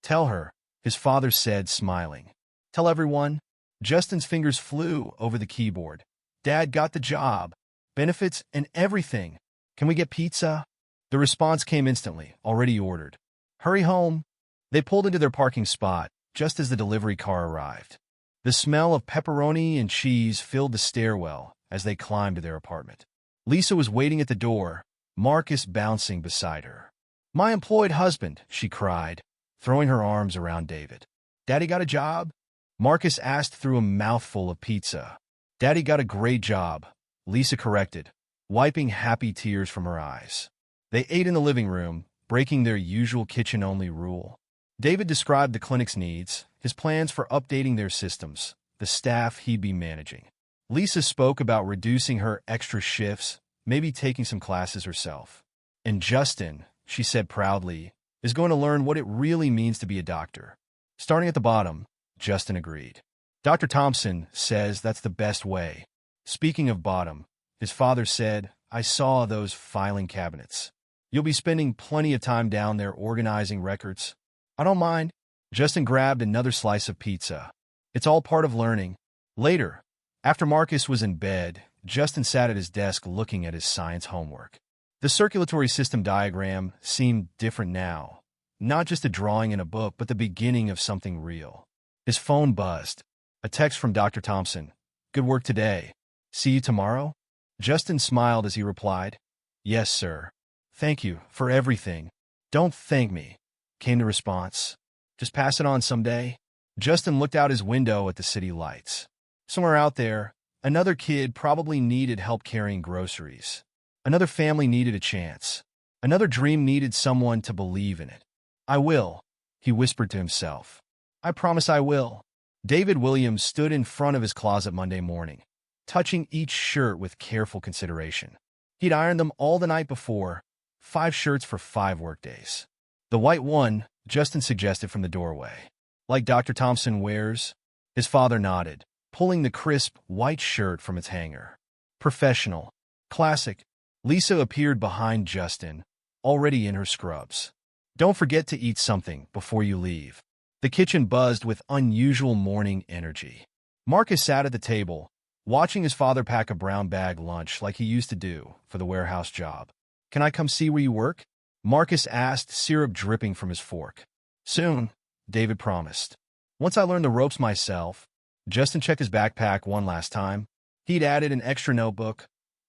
"Tell her," his father said, smiling. "Tell everyone." Justin's fingers flew over the keyboard. "Dad got the job. Benefits and everything. Can we get pizza?" The response came instantly, already ordered. "Hurry home." They pulled into their parking spot just as the delivery car arrived. The smell of pepperoni and cheese filled the stairwell as they climbed to their apartment. Lisa was waiting at the door, Marcus bouncing beside her. "My employed husband," she cried, throwing her arms around David. "Daddy got a job?" Marcus asked through a mouthful of pizza. "Daddy got a great job," Lisa corrected, wiping happy tears from her eyes. They ate in the living room, breaking their usual kitchen-only rule. David described the clinic's needs, his plans for updating their systems, the staff he'd be managing. Lisa spoke about reducing her extra shifts, maybe taking some classes herself. And Justin, she said proudly, is going to learn what it really means to be a doctor. Starting at the bottom, Justin agreed. Dr. Thompson says that's the best way. Speaking of bottom, his father said, "I saw those filing cabinets. You'll be spending plenty of time down there organizing records." "I don't mind." Justin grabbed another slice of pizza. "It's all part of learning." Later, after Marcus was in bed, Justin sat at his desk looking at his science homework. The circulatory system diagram seemed different now. Not just a drawing in a book, but the beginning of something real. His phone buzzed. A text from Dr. Thompson. "Good work today. See you tomorrow?" Justin smiled as he replied, "Yes, sir. Thank you for everything." "Don't thank me," came the response. "Just pass it on someday." Justin looked out his window at the city lights. Somewhere out there, another kid probably needed help carrying groceries. Another family needed a chance. Another dream needed someone to believe in it. "I will," he whispered to himself. "I promise I will." David Williams stood in front of his closet Monday morning, touching each shirt with careful consideration. He'd ironed them all the night before, 5 shirts for 5 workdays. "The white one," Justin suggested from the doorway. "Like Dr. Thompson wears?" His father nodded, pulling the crisp, white shirt from its hanger. "Professional. Classic." Lisa appeared behind Justin, already in her scrubs. "Don't forget to eat something before you leave." The kitchen buzzed with unusual morning energy. Marcus sat at the table, watching his father pack a brown bag lunch like he used to do for the warehouse job. "Can I come see where you work?" Marcus asked, syrup dripping from his fork. "Soon," David promised. "Once I learn the ropes myself." Justin checked his backpack one last time. He'd added an extra notebook,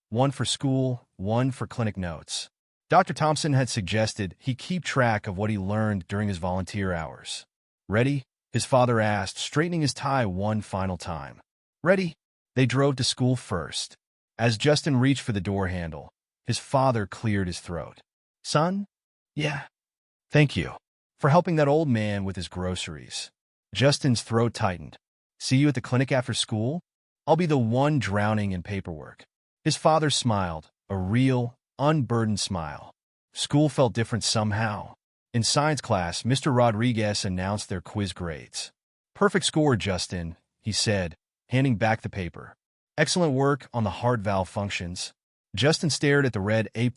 one for school, one for clinic notes. Dr. Thompson had suggested he keep track of what he learned during his volunteer hours. "Ready?" his father asked, straightening his tie one final time. "Ready?" They drove to school first. As Justin reached for the door handle, his father cleared his throat. "Son?" "Yeah." "Thank you for helping that old man with his groceries." Justin's throat tightened. "See you at the clinic after school? I'll be the one drowning in paperwork." His father smiled, a real, unburdened smile. School felt different somehow. In science class, Mr. Rodriguez announced their quiz grades. "Perfect score, Justin," he said, handing back the paper. "Excellent work on the heart valve functions." Justin stared at the red A+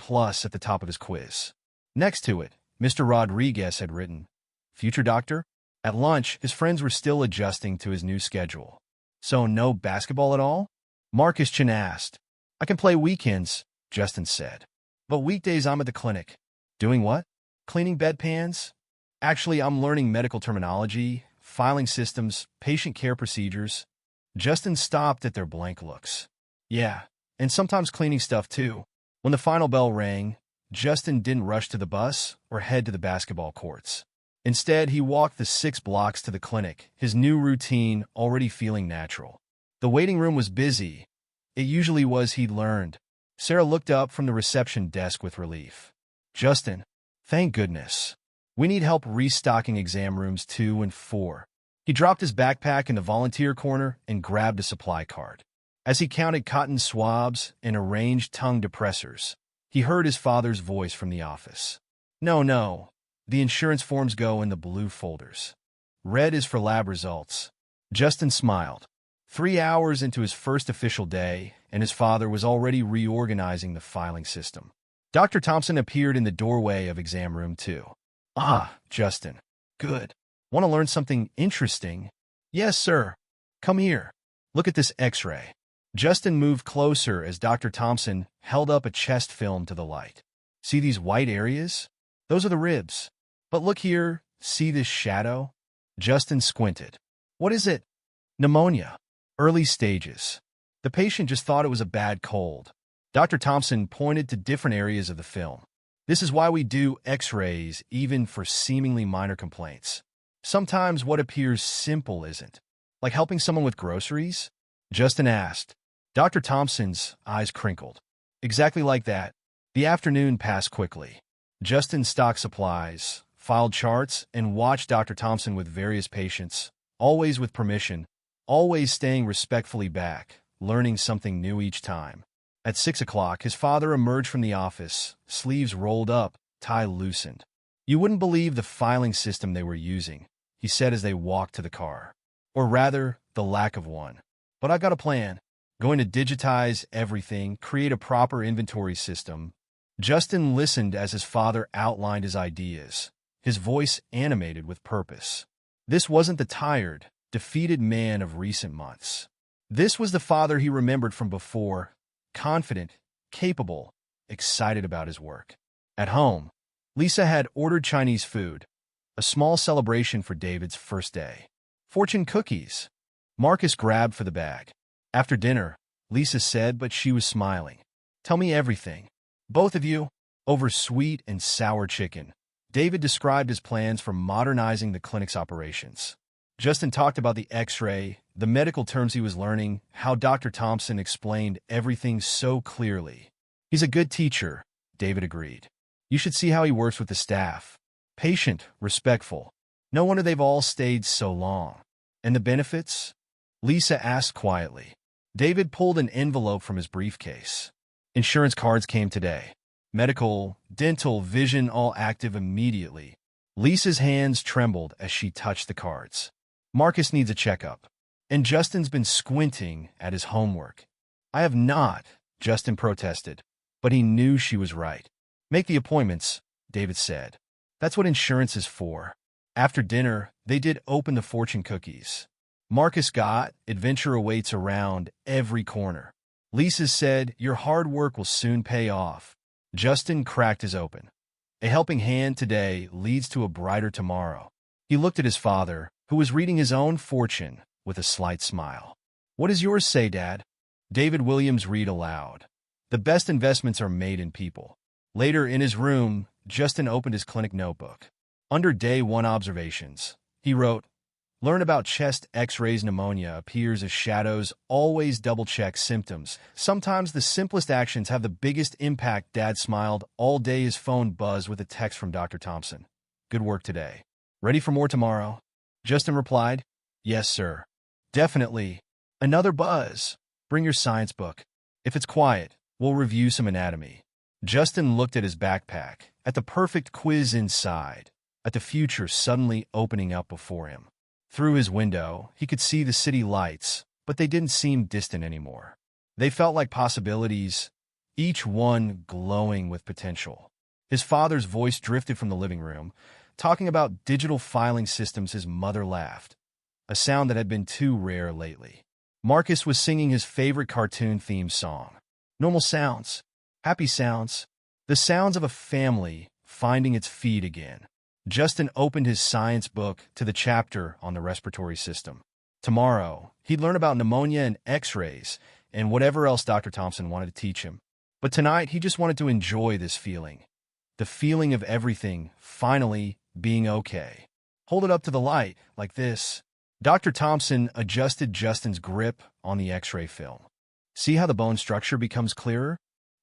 at the top of his quiz. Next to it, Mr. Rodriguez had written, "Future doctor?" At lunch, his friends were still adjusting to his new schedule. "So no basketball at all?" Marcus Chin asked. "I can play weekends," Justin said. "But weekdays I'm at the clinic." "Doing what?" "Cleaning bedpans." "Actually, I'm learning medical terminology, filing systems, patient care procedures." Justin stopped at their blank looks. "Yeah, and sometimes cleaning stuff too." When the final bell rang, Justin didn't rush to the bus or head to the basketball courts. Instead, he walked the 6 blocks to the clinic, his new routine already feeling natural. The waiting room was busy. It usually was, he'd learned. Sarah looked up from the reception desk with relief. "Justin, thank goodness. We need help restocking exam rooms 2 and 4. He dropped his backpack in the volunteer corner and grabbed a supply cart. As he counted cotton swabs and arranged tongue depressors, he heard his father's voice from the office. No. The insurance forms go in the blue folders. Red is for lab results." Justin smiled. 3 hours into his first official day, and his father was already reorganizing the filing system. Dr. Thompson appeared in the doorway of exam room 2. "Ah, Justin. Good. Want to learn something interesting?" "Yes, sir." "Come here. Look at this X-ray." Justin moved closer as Dr. Thompson held up a chest film to the light. "See these white areas? Those are the ribs. But look here, see this shadow?" Justin squinted. "What is it?" "Pneumonia. Early stages. The patient just thought it was a bad cold." Dr. Thompson pointed to different areas of the film. This is why we do X-rays even for seemingly minor complaints. Sometimes what appears simple isn't. Like helping someone with groceries? Justin asked. Dr. Thompson's eyes crinkled. Exactly like that. The afternoon passed quickly. Justin stocked supplies, filed charts, and watched Dr. Thompson with various patients, always with permission, always staying respectfully back, learning something new each time. At 6 o'clock, his father emerged from the office, sleeves rolled up, tie loosened. You wouldn't believe the filing system they were using, he said as they walked to the car. Or rather, the lack of one. But I've got a plan. Going to digitize everything, create a proper inventory system. Justin listened as his father outlined his ideas, his voice animated with purpose. This wasn't the tired, defeated man of recent months. This was the father he remembered from before, confident, capable, excited about his work. At home, Lisa had ordered Chinese food, a small celebration for David's first day. Fortune cookies. Marcus grabbed for the bag. After dinner, Lisa said, but she was smiling. Tell me everything. Both of you. Over sweet and sour chicken. David described his plans for modernizing the clinic's operations. Justin talked about the X-ray, the medical terms he was learning, how Dr. Thompson explained everything so clearly. He's a good teacher, David agreed. You should see how he works with the staff. Patient, respectful. No wonder they've all stayed so long. And the benefits? Lisa asked quietly. David pulled an envelope from his briefcase. Insurance cards came today. Medical, dental, vision all active immediately. Lisa's hands trembled as she touched the cards. Marcus needs a checkup. And Justin's been squinting at his homework. I have not, Justin protested, but he knew she was right. Make the appointments, David said. That's what insurance is for. After dinner, they did open the fortune cookies. Marcus got adventure awaits around every corner. Lisa said, your hard work will soon pay off. Justin cracked his open. A helping hand today leads to a brighter tomorrow. He looked at his father, who was reading his own fortune, with a slight smile. What does yours say, Dad? David Williams read aloud. The best investments are made in people. Later in his room, Justin opened his clinic notebook. Under day 1 observations, he wrote, learn about chest X-rays. Pneumonia appears as shadows. Always double-check symptoms. Sometimes the simplest actions have the biggest impact. Dad smiled. All day his phone buzzed with a text from Dr. Thompson. Good work today. Ready for more tomorrow? Justin replied, yes, sir. Definitely. Another buzz. Bring your science book. If it's quiet, we'll review some anatomy. Justin looked at his backpack, at the perfect quiz inside, at the future suddenly opening up before him. Through his window, he could see the city lights, but they didn't seem distant anymore. They felt like possibilities, each one glowing with potential. His father's voice drifted from the living room, talking about digital filing systems. His mother laughed, a sound that had been too rare lately. Marcus was singing his favorite cartoon theme song. Normal sounds, happy sounds, the sounds of a family finding its feet again. Justin opened his science book to the chapter on the respiratory system. Tomorrow, he'd learn about pneumonia and X-rays and whatever else Dr. Thompson wanted to teach him. But tonight, he just wanted to enjoy this feeling. The feeling of everything finally being okay. Hold it up to the light, like this. Dr. Thompson adjusted Justin's grip on the X-ray film. See how the bone structure becomes clearer?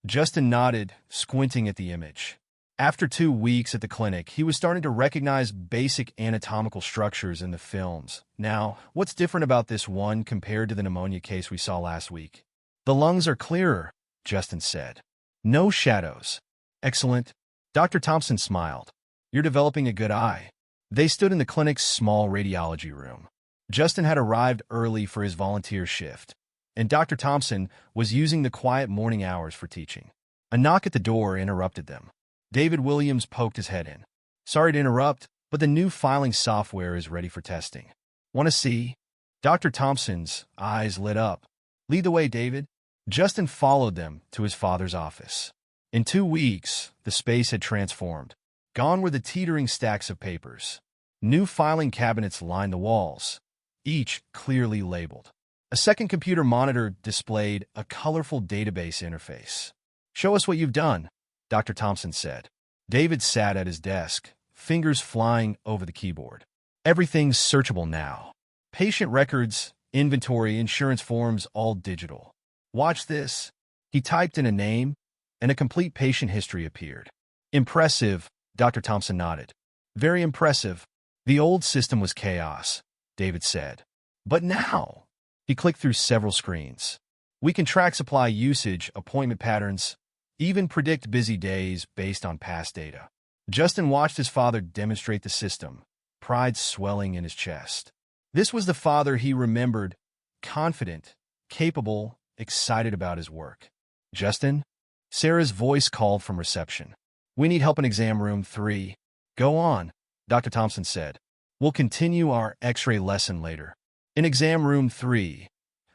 Justin nodded, squinting at the image. After 2 weeks at the clinic, he was starting to recognize basic anatomical structures in the films. Now, what's different about this one compared to the pneumonia case we saw last week? The lungs are clearer, Justin said. No shadows. Excellent. Dr. Thompson smiled. You're developing a good eye. They stood in the clinic's small radiology room. Justin had arrived early for his volunteer shift, and Dr. Thompson was using the quiet morning hours for teaching. A knock at the door interrupted them. David Williams poked his head in. Sorry to interrupt, but the new filing software is ready for testing. Want to see? Dr. Thompson's eyes lit up. Lead the way, David. Justin followed them to his father's office. In 2 weeks, the space had transformed. Gone were the teetering stacks of papers. New filing cabinets lined the walls, each clearly labeled. A second computer monitor displayed a colorful database interface. Show us what you've done, Dr. Thompson said. David sat at his desk, fingers flying over the keyboard. Everything's searchable now. Patient records, inventory, insurance forms, all digital. Watch this. He typed in a name, and a complete patient history appeared. Impressive, Dr. Thompson nodded. Very impressive. The old system was chaos, David said. But now, he clicked through several screens. We can track supply usage, appointment patterns, even predict busy days based on past data. Justin watched his father demonstrate the system, pride swelling in his chest. This was the father he remembered, confident, capable, excited about his work. Justin? Sarah's voice called from reception. We need help in exam room 3. Go on, Dr. Thompson said. We'll continue our X-ray lesson later. In exam room 3,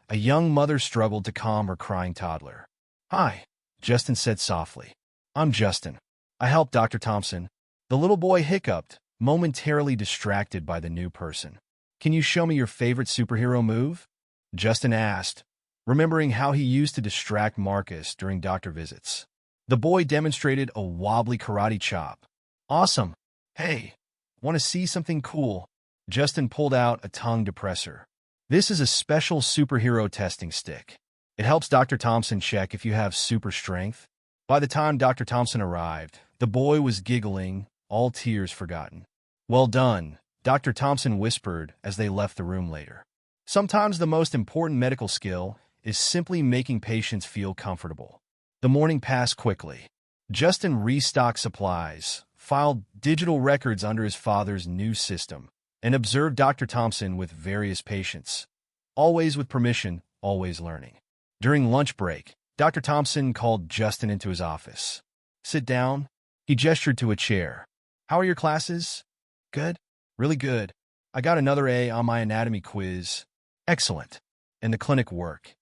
a young mother struggled to calm her crying toddler. Hi, Justin said softly. I'm Justin. I helped Dr. Thompson. The little boy hiccuped, momentarily distracted by the new person. Can you show me your favorite superhero move? Justin asked, remembering how he used to distract Marcus during doctor visits. The boy demonstrated a wobbly karate chop. Awesome. Hey, want to see something cool? Justin pulled out a tongue depressor. This is a special superhero testing stick. It helps Dr. Thompson check if you have super strength. By the time Dr. Thompson arrived, the boy was giggling, all tears forgotten. Well done, Dr. Thompson whispered as they left the room later. Sometimes the most important medical skill is simply making patients feel comfortable. The morning passed quickly. Justin restocked supplies, filed digital records under his father's new system, and observed Dr. Thompson with various patients. Always with permission, always learning. During lunch break, Dr. Thompson called Justin into his office. Sit down. He gestured to a chair. How are your classes? Good. Really good. I got another A on my anatomy quiz. Excellent. And the clinic work?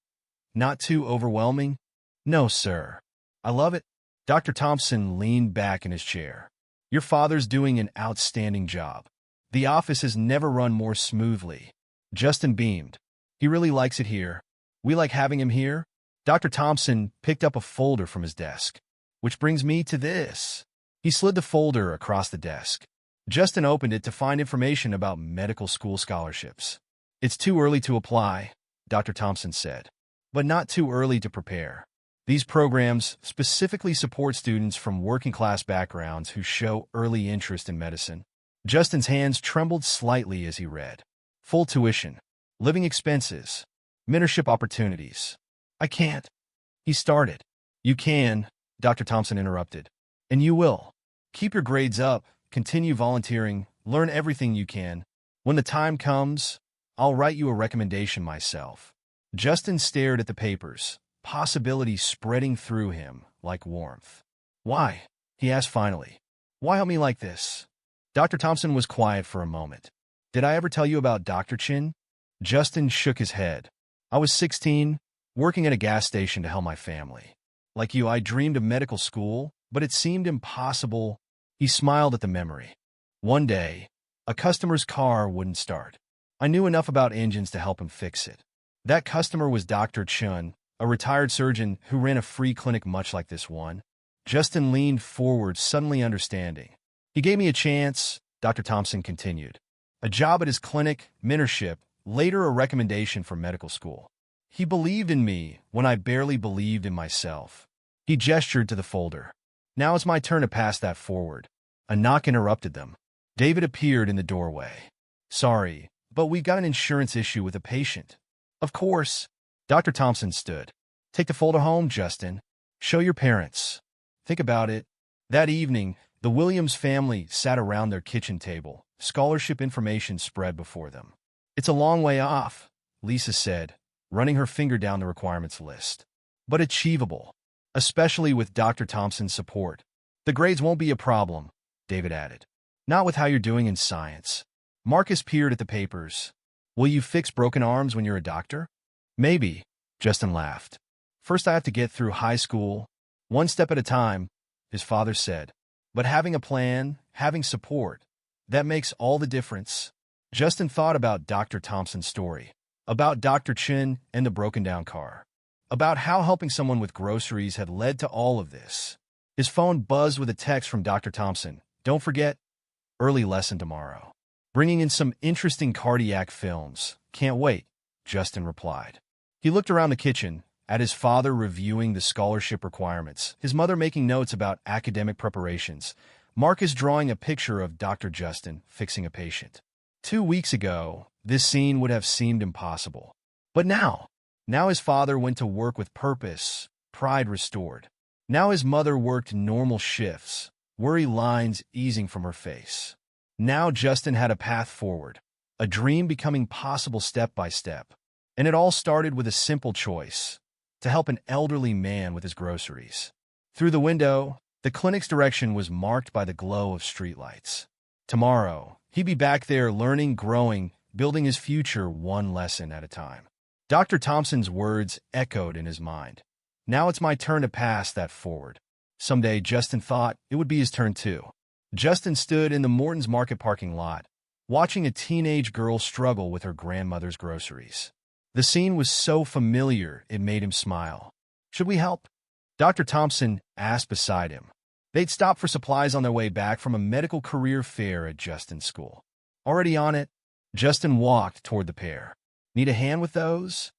Not too overwhelming? No, sir. I love it. Dr. Thompson leaned back in his chair. Your father's doing an outstanding job. The office has never run more smoothly. Justin beamed. He really likes it here. We like having him here. Dr. Thompson picked up a folder from his desk. Which brings me to this. He slid the folder across the desk. Justin opened it to find information about medical school scholarships. It's too early to apply, Dr. Thompson said, but not too early to prepare. These programs specifically support students from working-class backgrounds who show early interest in medicine. Justin's hands trembled slightly as he read. Full tuition, living expenses, mentorship opportunities. I can't. He started. You can, Dr. Thompson interrupted. And you will. Keep your grades up, continue volunteering, learn everything you can. When the time comes, I'll write you a recommendation myself. Justin stared at the papers, possibility spreading through him like warmth. Why? He asked finally. Why help me like this? Dr. Thompson was quiet for a moment. Did I ever tell you about Dr. Chin? Justin shook his head. I was 16, working at a gas station to help my family. Like you, I dreamed of medical school, but it seemed impossible. He smiled at the memory. One day, a customer's car wouldn't start. I knew enough about engines to help him fix it. That customer was Dr. Chun, a retired surgeon who ran a free clinic much like this one. Justin leaned forward, suddenly understanding. He gave me a chance, Dr. Thompson continued. A job at his clinic, mentorship, later a recommendation for medical school. He believed in me when I barely believed in myself. He gestured to the folder. Now it's my turn to pass that forward. A knock interrupted them. David appeared in the doorway. Sorry, but we've got an insurance issue with a patient. Of course. Dr. Thompson stood. Take the folder home, Justin. Show your parents. Think about it. That evening, the Williams family sat around their kitchen table, scholarship information spread before them. It's a long way off, Lisa said, running her finger down the requirements list. But achievable, especially with Dr. Thompson's support. The grades won't be a problem, David added. Not with how you're doing in science. Marcus peered at the papers. Will you fix broken arms when you're a doctor? Maybe, Justin laughed. First I have to get through high school, one step at a time, his father said. But having a plan, having support, that makes all the difference. Justin thought about Dr. Thompson's story, about Dr. Chin and the broken-down car. about how helping someone with groceries had led to all of this. His phone buzzed with a text from Dr. Thompson. Don't forget, early lesson tomorrow. Bringing in some interesting cardiac films. Can't wait, Justin replied. He looked around the kitchen, at his father reviewing the scholarship requirements, his mother making notes about academic preparations, Marcus drawing a picture of Dr. Justin fixing a patient. 2 weeks ago, this scene would have seemed impossible. But now his father went to work with purpose, pride restored. Now his mother worked normal shifts, worry lines easing from her face. Now Justin had a path forward, a dream becoming possible step by step. And it all started with a simple choice: to help an elderly man with his groceries. Through the window, the clinic's direction was marked by the glow of streetlights. Tomorrow, he'd be back there learning, growing, building his future one lesson at a time. Dr. Thompson's words echoed in his mind. Now it's my turn to pass that forward. Someday, Justin thought, it would be his turn too. Justin stood in the Morton's Market parking lot, watching a teenage girl struggle with her grandmother's groceries. The scene was so familiar it made him smile. Should we help? Dr. Thompson asked beside him. They'd stopped for supplies on their way back from a medical career fair at Justin's school. Already on it, Justin walked toward the pair. Need a hand with those?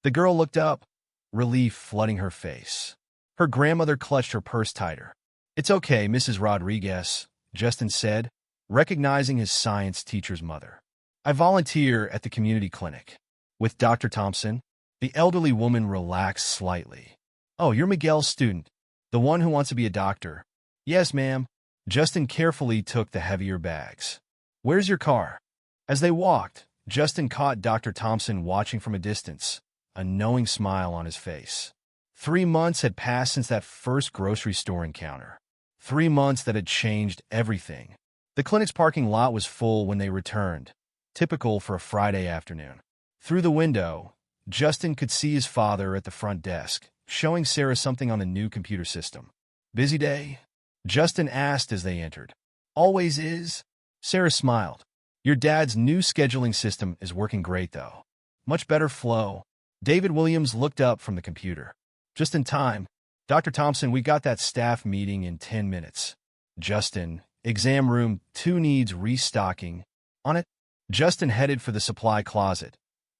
The girl looked up, relief flooding her face. Her grandmother clutched her purse tighter. It's okay, Mrs. Rodriguez, Justin said, recognizing his science teacher's mother. I volunteer at the community clinic. With Dr. Thompson, the elderly woman relaxed slightly. Oh, you're Miguel's student, the one who wants to be a doctor. Yes, ma'am. Justin carefully took the heavier bags. Where's your car? As they walked, Justin caught Dr. Thompson watching from a distance, a knowing smile on his face. 3 months had passed since that first grocery store encounter. 3 months that had changed everything. The clinic's parking lot was full when they returned, typical for a Friday afternoon. Through the window, Justin could see his father at the front desk, showing Sarah something on the new computer system. Busy day? Justin asked as they entered. Always is. Sarah smiled. Your dad's new scheduling system is working great, though. Much better flow. David Williams looked up from the computer. Just in time. Dr. Thompson, we got that staff meeting in 10 minutes. Justin, exam room 2 needs restocking. On it, Justin headed for the supply closet,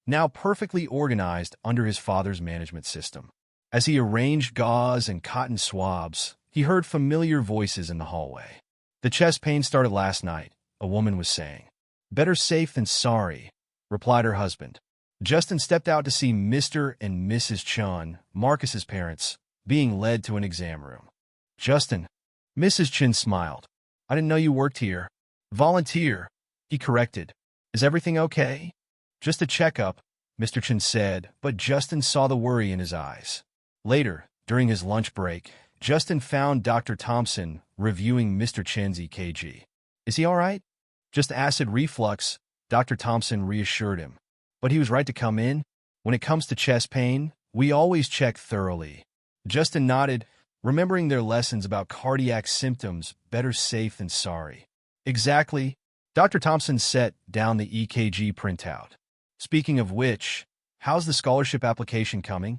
now perfectly organized under his father's management system. As he arranged gauze and cotton swabs, he heard familiar voices in the hallway. The chest pain started last night, a woman was saying. Better safe than sorry, replied her husband. Justin stepped out to see Mr. and Mrs. Chun, Marcus's parents, being led to an exam room. Justin, Mrs. Chun smiled. I didn't know you worked here. Volunteer, he corrected. Is everything okay? Just a checkup, Mr. Chun said, but Justin saw the worry in his eyes. Later, during his lunch break, Justin found Dr. Thompson reviewing Mr. Chen's EKG. Is he all right? Just acid reflux, Dr. Thompson reassured him. But he was right to come in. When it comes to chest pain, we always check thoroughly. Justin nodded, remembering their lessons about cardiac symptoms, better safe than sorry. Exactly. Dr. Thompson set down the EKG printout. Speaking of which, how's the scholarship application coming?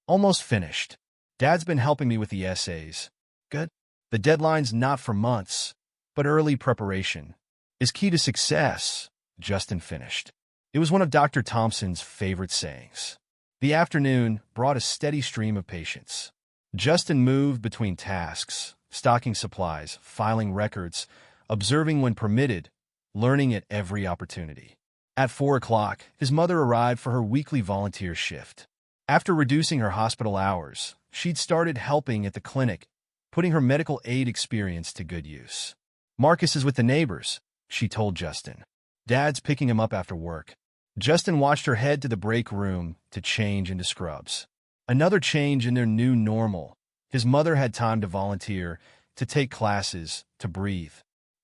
Almost finished. Dad's been helping me with the essays. Good. The deadline's not for months, but early preparation is key to success, Justin finished. It was one of Dr. Thompson's favorite sayings. The afternoon brought a steady stream of patients. Justin moved between tasks, stocking supplies, filing records, observing when permitted, learning at every opportunity. At 4 o'clock, his mother arrived for her weekly volunteer shift. After reducing her hospital hours, she'd started helping at the clinic, putting her medical aid experience to good use. Marcus is with the neighbors, she told Justin. Dad's picking him up after work. Justin watched her head to the break room to change into scrubs. Another change in their new normal. His mother had time to volunteer, to take classes, to breathe.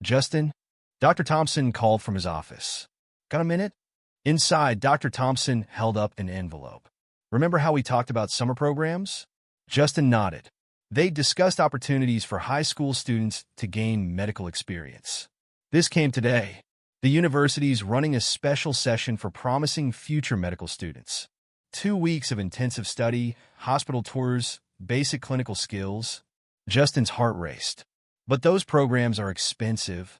Justin, Dr. Thompson called from his office. Got a minute? Inside, Dr. Thompson held up an envelope. Remember how we talked about summer programs? Justin nodded. They discussed opportunities for high school students to gain medical experience. This came today. The university's running a special session for promising future medical students. 2 weeks of intensive study, hospital tours, basic clinical skills. Justin's heart raced. But those programs are expensive.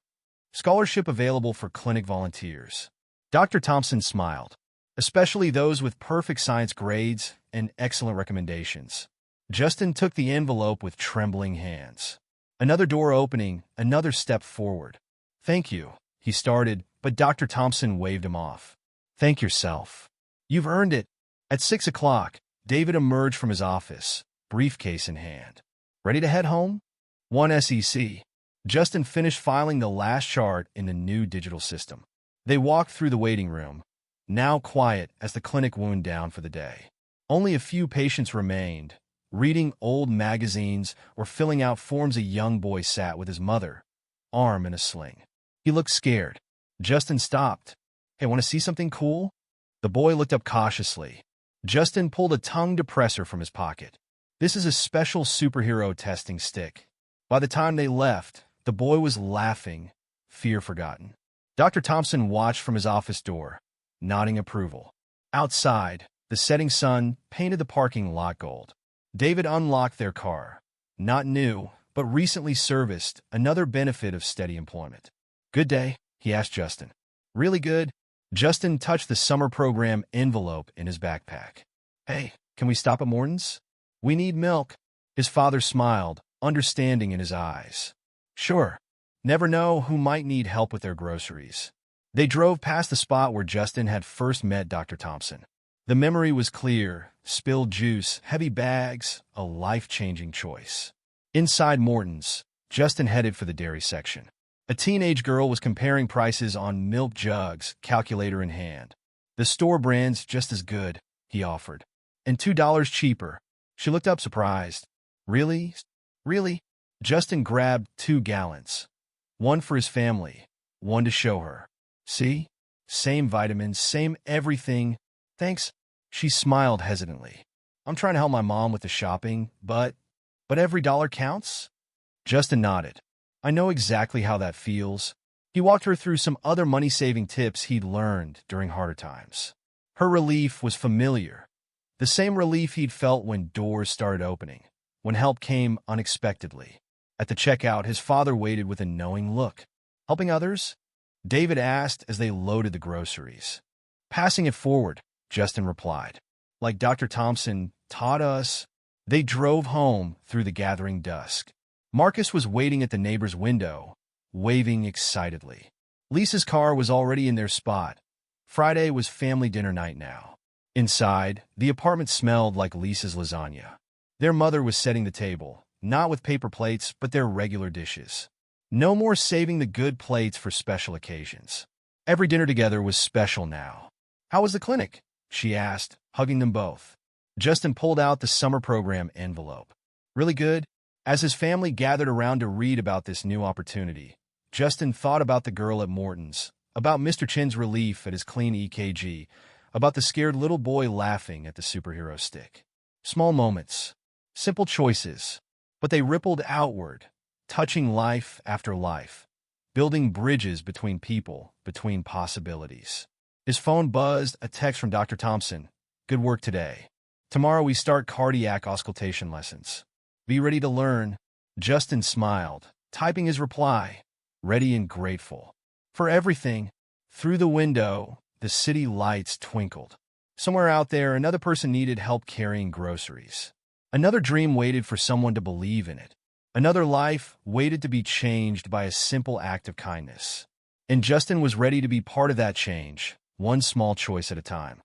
Scholarship available for clinic volunteers. Dr. Thompson smiled, especially those with perfect science grades and excellent recommendations. Justin took the envelope with trembling hands. Another door opening, another step forward. "Thank you," he started, but Dr. Thompson waved him off. "Thank yourself. You've earned it." At 6 o'clock, David emerged from his office, briefcase in hand. "Ready to head home?" "One SEC." Justin finished filing the last chart in the new digital system. They walked through the waiting room, now quiet as the clinic wound down for the day. Only a few patients remained, reading old magazines or filling out forms. A young boy sat with his mother, arm in a sling. He looked scared. Justin stopped. "Hey, want to see something cool?" The boy looked up cautiously. Justin pulled a tongue depressor from his pocket. "This is a special superhero testing stick." By the time they left, the boy was laughing, fear forgotten. Dr. Thompson watched from his office door, nodding approval. Outside, the setting sun painted the parking lot gold. David unlocked their car. Not new, but recently serviced, another benefit of steady employment. "Good day?" he asked Justin. "Really good." Justin touched the summer program envelope in his backpack. "Hey, can we stop at Morton's? We need milk." His father smiled, understanding in his eyes. "Sure. Never know who might need help with their groceries." They drove past the spot where Justin had first met Dr. Thompson. The memory was clear: spilled juice, heavy bags, a life-changing choice. Inside Morton's, Justin headed for the dairy section. A teenage girl was comparing prices on milk jugs, calculator in hand. "The store brand's just as good," he offered. "And $2 cheaper." She looked up surprised. "Really? Really?" Justin grabbed 2 gallons. One for his family, one to show her. "See? Same vitamins, same everything. Thanks." She smiled hesitantly. "I'm trying to help my mom with the shopping, but every dollar counts?" Justin nodded. "I know exactly how that feels." He walked her through some other money-saving tips he'd learned during harder times. Her relief was familiar. The same relief he'd felt when doors started opening, when help came unexpectedly. At the checkout, his father waited with a knowing look. "Helping others?" David asked as they loaded the groceries. "Passing it forward," Justin replied. "Like Dr. Thompson taught us." They drove home through the gathering dusk. Marcus was waiting at the neighbor's window, waving excitedly. Lisa's car was already in their spot. Friday was family dinner night now. Inside, the apartment smelled like Lisa's lasagna. Their mother was setting the table, not with paper plates, but their regular dishes. No more saving the good plates for special occasions. Every dinner together was special now. "How was the clinic?" she asked, hugging them both. Justin pulled out the summer program envelope. "Really good." As his family gathered around to read about this new opportunity, Justin thought about the girl at Morton's, about Mr. Chin's relief at his clean EKG, about the scared little boy laughing at the superhero stick. Small moments, simple choices, but they rippled outward, touching life after life, building bridges between people, between possibilities. His phone buzzed, a text from Dr. Thompson. "Good work today. Tomorrow we start cardiac auscultation lessons. Be ready to learn." Justin smiled, typing his reply, ready and grateful. For everything. Through the window, the city lights twinkled. Somewhere out there, another person needed help carrying groceries. Another dream waited for someone to believe in it. Another life waited to be changed by a simple act of kindness. And Justin was ready to be part of that change, one small choice at a time.